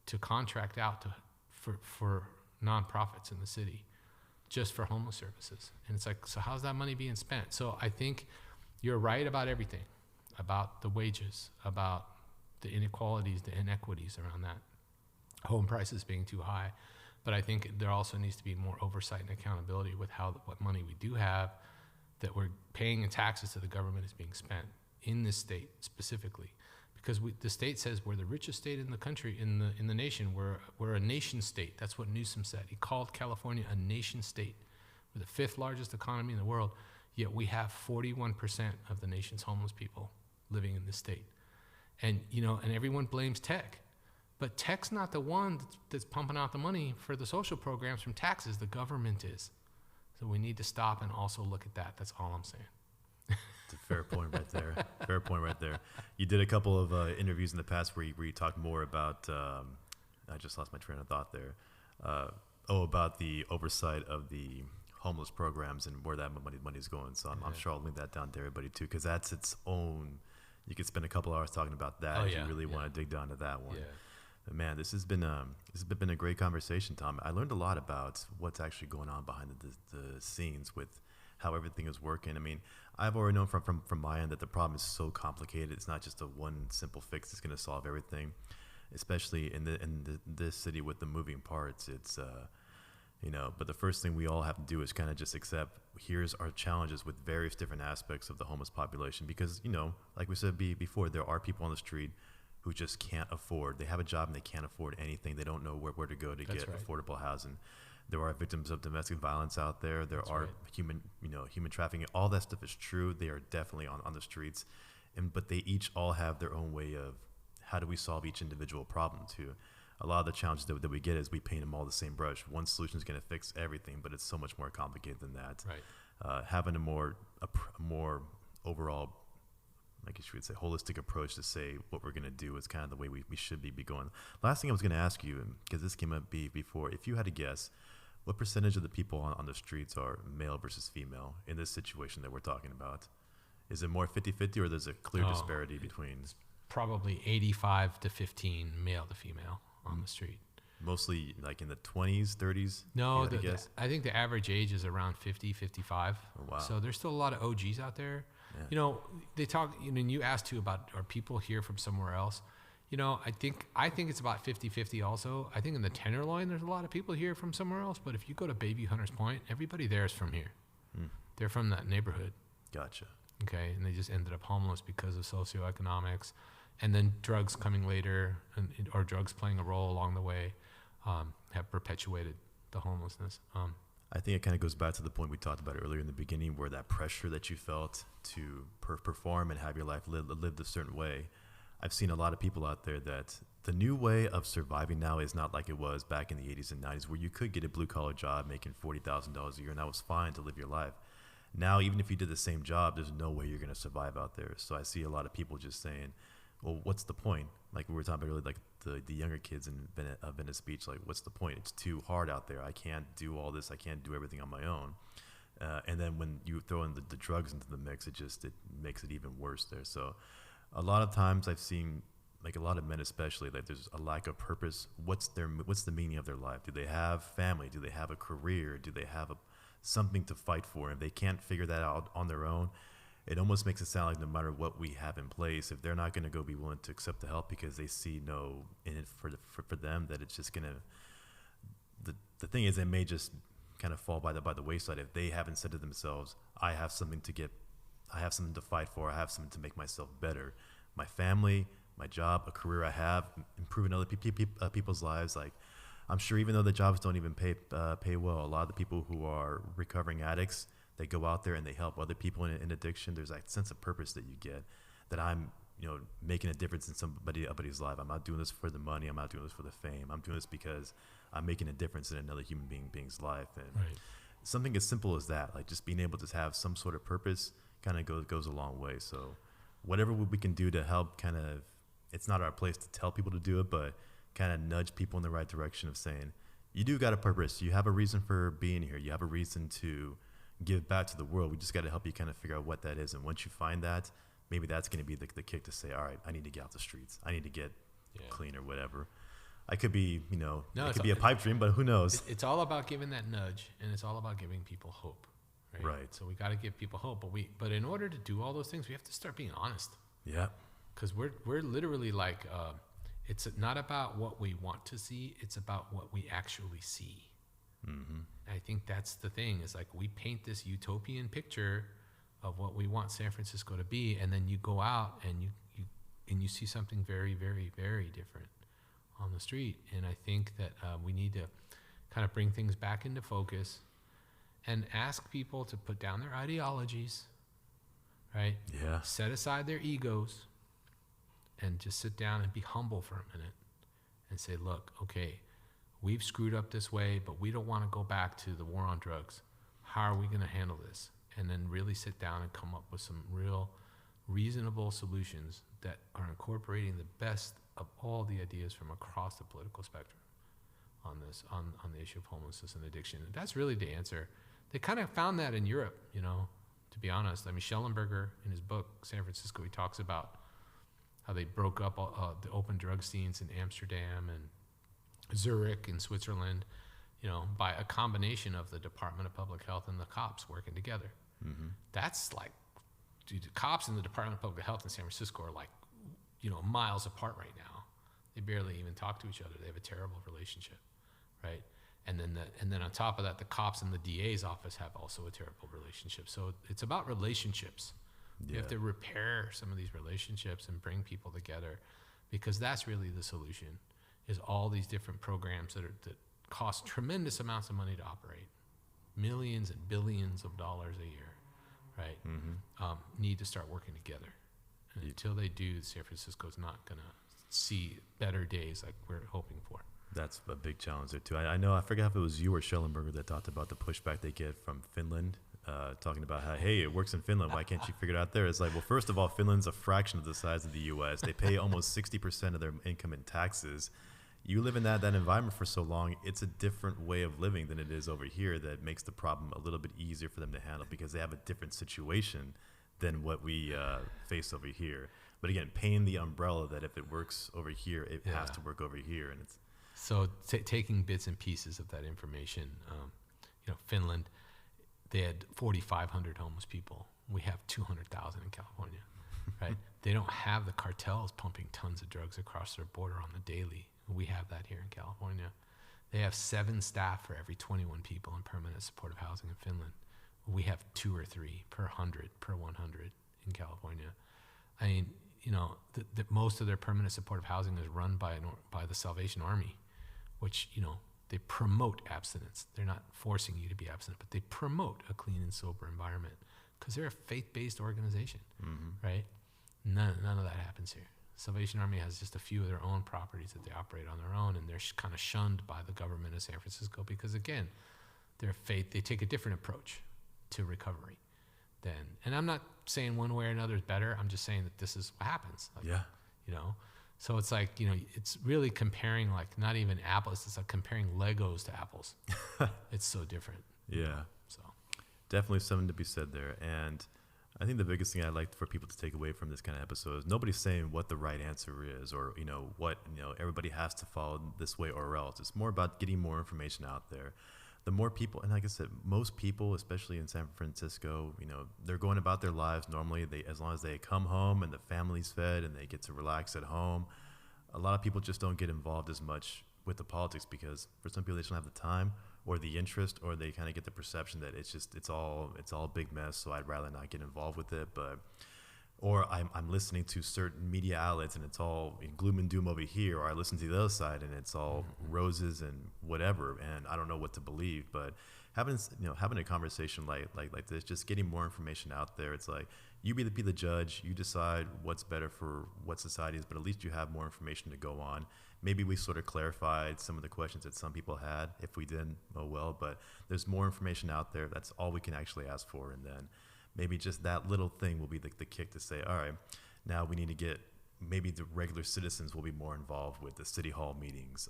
to contract out for nonprofits in the city, just for homeless services. And it's like, so how's that money being spent? So I think you're right about everything, about the wages, about the inequalities, the inequities around that, home prices being too high. But I think there also needs to be more oversight and accountability with what money we do have that we're paying in taxes to the government is being spent in this state specifically, because the state says we're the richest state in the country, in the nation. We're a nation state. That's what Newsom said. He called California a nation state. We're the 5th largest economy in the world, yet we have 41% of the nation's homeless people living in this state. And and everyone blames tech, but tech's not the one that's pumping out the money for the social programs from taxes. The government is. So we need to stop and also look at that. That's all I'm saying. It's a fair point right there. Fair point right there. You did a couple of interviews in the past where you talked more about, I just lost my train of thought there. About the oversight of the homeless programs and where that money is going. So I'm sure I'll link that down to everybody too, because that's its own, you could spend a couple hours talking about that if you really want to dig down to that one. Yeah. But man, this has been a great conversation, Tom. I learned a lot about what's actually going on behind the scenes with how everything is working. I mean, I've already known from my end that the problem is so complicated. It's not just a one simple fix that's going to solve everything, especially in this city with the moving parts. It's but the first thing we all have to do is kind of just accept here's our challenges with various different aspects of the homeless population, because like we said before, there are people on the street who just can't afford. They have a job and they can't afford anything. They don't know where to go to get affordable housing. There are victims of domestic violence out there. There are human trafficking. All that stuff is true. They are definitely on the streets, but they each all have their own way of how do we solve each individual problem too. A lot of the challenges that we get is we paint them all the same brush. One solution is going to fix everything, but it's so much more complicated than that. Right. Having a more overall, I guess you would say, holistic approach to say what we're going to do is kind of the way we should be going. Last thing I was going to ask you, because this came up before, if you had to guess, what percentage of the people on the streets are male versus female in this situation that we're talking about? Is it more 50-50 or there's a clear disparity between? It's probably 85 to 15 male to female on the street. Mostly like in the 20s, 30s? No, I think the average age is around 50, 55. Oh, wow. So there's still a lot of OGs out there. Yeah. They talk, and you asked too about, are people here from somewhere else? I think it's about 50-50 also. I think in the Tenderloin, there's a lot of people here from somewhere else, but if you go to Bayview Hunters Point, everybody there is from here. They're from that neighborhood. Gotcha. Okay, and they just ended up homeless because of socioeconomics And then drugs coming later, or drugs playing a role along the way, have perpetuated the homelessness. I think it kind of goes back to the point we talked about earlier in the beginning, where that pressure that you felt to perform and have your life lived a certain way. I've seen a lot of people out there that the new way of surviving now is not like it was back in the 80s and 90s, where you could get a blue-collar job making $40,000 a year, and that was fine to live your life. Now, even if you did the same job, there's no way you're going to survive out there. So I see a lot of people just saying, well, what's the point? Like we were talking about earlier, like the younger kids in Venice Beach, like, what's the point? It's too hard out there. I can't do all this. I can't do everything on my own. And then when you throw in the drugs into the mix, it makes it even worse there. So a lot of times I've seen, like a lot of men especially, like there's a lack of purpose. What's the meaning of their life? Do they have family? Do they have a career? Do they have something to fight for? And if they can't figure that out on their own, it almost makes it sound like no matter what we have in place, if they're not going to go be willing to accept the help because they see no in it for them, that it's just going to, the thing is, it may just kind of fall by the wayside if they haven't said to themselves, I have something to fight for, I have something to make myself better. My family, my job, a career I have, improving other people's lives. Like, I'm sure even though the jobs don't even pay well, a lot of the people who are recovering addicts, they go out there and they help other people in addiction. There's that sense of purpose that you get, that I'm, making a difference in somebody's life. I'm not doing this for the money. I'm not doing this for the fame. I'm doing this because I'm making a difference in another human being's life. And Right. something as simple as that, like just being able to have some sort of purpose, kind of goes a long way. So whatever we can do to help, kind of, it's not our place to tell people to do it, but kind of nudge people in the right direction of saying, you do got a purpose. You have a reason for being here. You have a reason to give back to the world. We just got to help you kind of figure out what that is. And once you find that, maybe that's going to be the kick to say, all right, I need to get off the streets. I need to get clean or whatever. I could be, it could be a pipe dream, but who knows? It's all about giving that nudge, and it's all about giving people hope. Right. So we got to give people hope, but in order to do all those things, we have to start being honest. Yeah. Because we're literally like, it's not about what we want to see, it's about what we actually see. Mm-hmm. I think that's the thing, is like we paint this utopian picture of what we want San Francisco to be, and then you go out and you see something very, very, very different on the street. And I think that we need to kind of bring things back into focus and ask people to put down their ideologies, right? Yeah. Set aside their egos and just sit down and be humble for a minute and say, look, okay, we've screwed up this way, but we don't want to go back to the war on drugs. How are we going to handle this? And then really sit down and come up with some real reasonable solutions that are incorporating the best of all the ideas from across the political spectrum on this, on the issue of homelessness and addiction. And that's really the answer. They kind of found that in Europe, to be honest. I mean, Shellenberger, in his book, San Francisco, he talks about how they broke up the open drug scenes in Amsterdam and Zurich in Switzerland, by a combination of the Department of Public Health and the cops working together. Mm-hmm. That's like, dude, the cops and the Department of Public Health in San Francisco are like, miles apart right now. They barely even talk to each other. They have a terrible relationship, right? And then on top of that, the cops and the DA's office have also a terrible relationship. So it's about relationships. Yeah. You have to repair some of these relationships and bring people together, because that's really the solution, is all these different programs that cost tremendous amounts of money to operate, millions and billions of dollars a year, right? Mm-hmm. Need to start working together. And until they do, San Francisco's not going to see better days like we're hoping for. That's a big challenge there too. I know, I forget if it was you or Shellenberger that talked about the pushback they get from Finland, talking about how, hey, it works in Finland, why can't you figure it out there? It's like, well, first of all, Finland's a fraction of the size of the U.S. They pay almost 60% of their income in taxes. You live in that environment for so long, it's a different way of living than it is over here, that makes the problem a little bit easier for them to handle, because they have a different situation than what we face over here. But again, paying the umbrella that if it works over here, it has to work over here. And it's so taking bits and pieces of that information. Finland, they had 4,500 homeless people. We have 200,000 in California, right? They don't have the cartels pumping tons of drugs across their border on the daily. We have that here in California. They have 7 staff for every 21 people in permanent supportive housing in Finland. We have 2 or 3 per 100 in California. I mean, that most of their permanent supportive housing is run by the Salvation Army, which, they promote abstinence. They're not forcing you to be abstinent, but they promote a clean and sober environment because they're a faith-based organization, right? None of that happens here. Salvation Army has just a few of their own properties that they operate on their own, and they're kind of shunned by the government of San Francisco because, again, they take a different approach to recovery and I'm not saying one way or another is better. I'm just saying that this is what happens. So it's like, it's really comparing, like, not even apples. It's like comparing Legos to apples. It's so different. Yeah. So definitely something to be said there. And I think the biggest thing I'd like for people to take away from this kind of episode is nobody's saying what the right answer is or, what, everybody has to follow this way or else. It's more about getting more information out there. The more people, and like I said, most people, especially in San Francisco, they're going about their lives normally. As long as they come home and the family's fed and they get to relax at home, a lot of people just don't get involved as much with the politics because for some people they just don't have the time or the interest, or they kind of get the perception that it's all a big mess. So I'd rather not get involved with it. Or I'm listening to certain media outlets and it's all gloom and doom over here, or I listen to the other side and it's all roses and whatever, and I don't know what to believe. But having a conversation like this, just getting more information out there, it's like you be the judge, you decide what's better for what society is, but at least you have more information to go on. Maybe we sort of clarified some of the questions that some people had. If we didn't, oh well, but there's more information out there. That's all we can actually ask for, and then maybe just that little thing will be the kick to say, all right, now we need to get, maybe the regular citizens will be more involved with the city hall meetings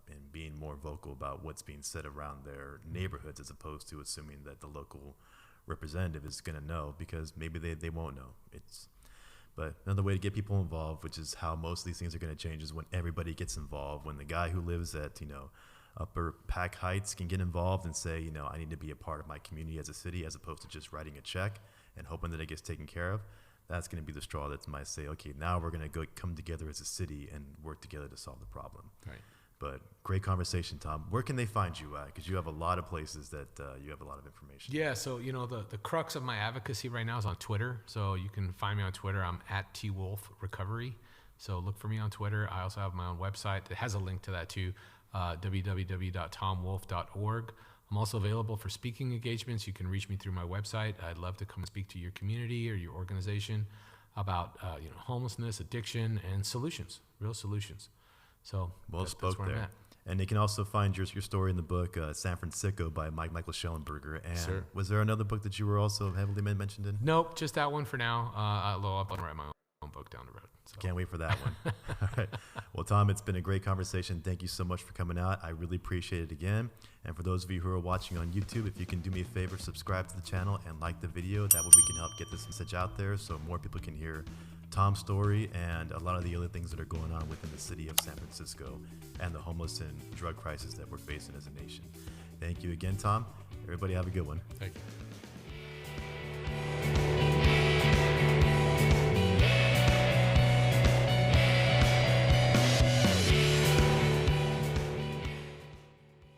and being more vocal about what's being said around their neighborhoods, as opposed to assuming that the local representative is going to know, because maybe they won't know. But another way to get people involved, which is how most of these things are going to change, is when everybody gets involved. When the guy who lives at, Upper Pack Heights can get involved and say, I need to be a part of my community as a city, as opposed to just writing a check and hoping that it gets taken care of. That's going to be the straw that might say, okay, now we're going to come together as a city and work together to solve the problem. Right. But great conversation, Tom. Where can they find you at? Because you have a lot of places that you have a lot of information. Yeah, so, the crux of my advocacy right now is on Twitter. So you can find me on Twitter. I'm at TWolfRecovery. So look for me on Twitter. I also have my own website that has a link to that too. www.tomwolf.org. I'm also available for speaking engagements. You can reach me through my website. I'd love to come and speak to your community or your organization about homelessness, addiction, and solutions, real solutions. So that's where I'm at. And they can also find your story in the book San Fransicko by Michael Shellenberger. And sure. Was there another book that you were also heavily mentioned in? Nope, just that one for now. I'll write my own book down the road. So. Can't wait for that one. All right. Well, Tom, it's been a great conversation. Thank you so much for coming out. I really appreciate it again. And for those of you who are watching on YouTube, if you can do me a favor, subscribe to the channel and like the video. That way we can help get this message out there so more people can hear Tom's story and a lot of the other things that are going on within the city of San Francisco and the homeless and drug crisis that we're facing as a nation. Thank you again, Tom. Everybody have a good one. Thank you.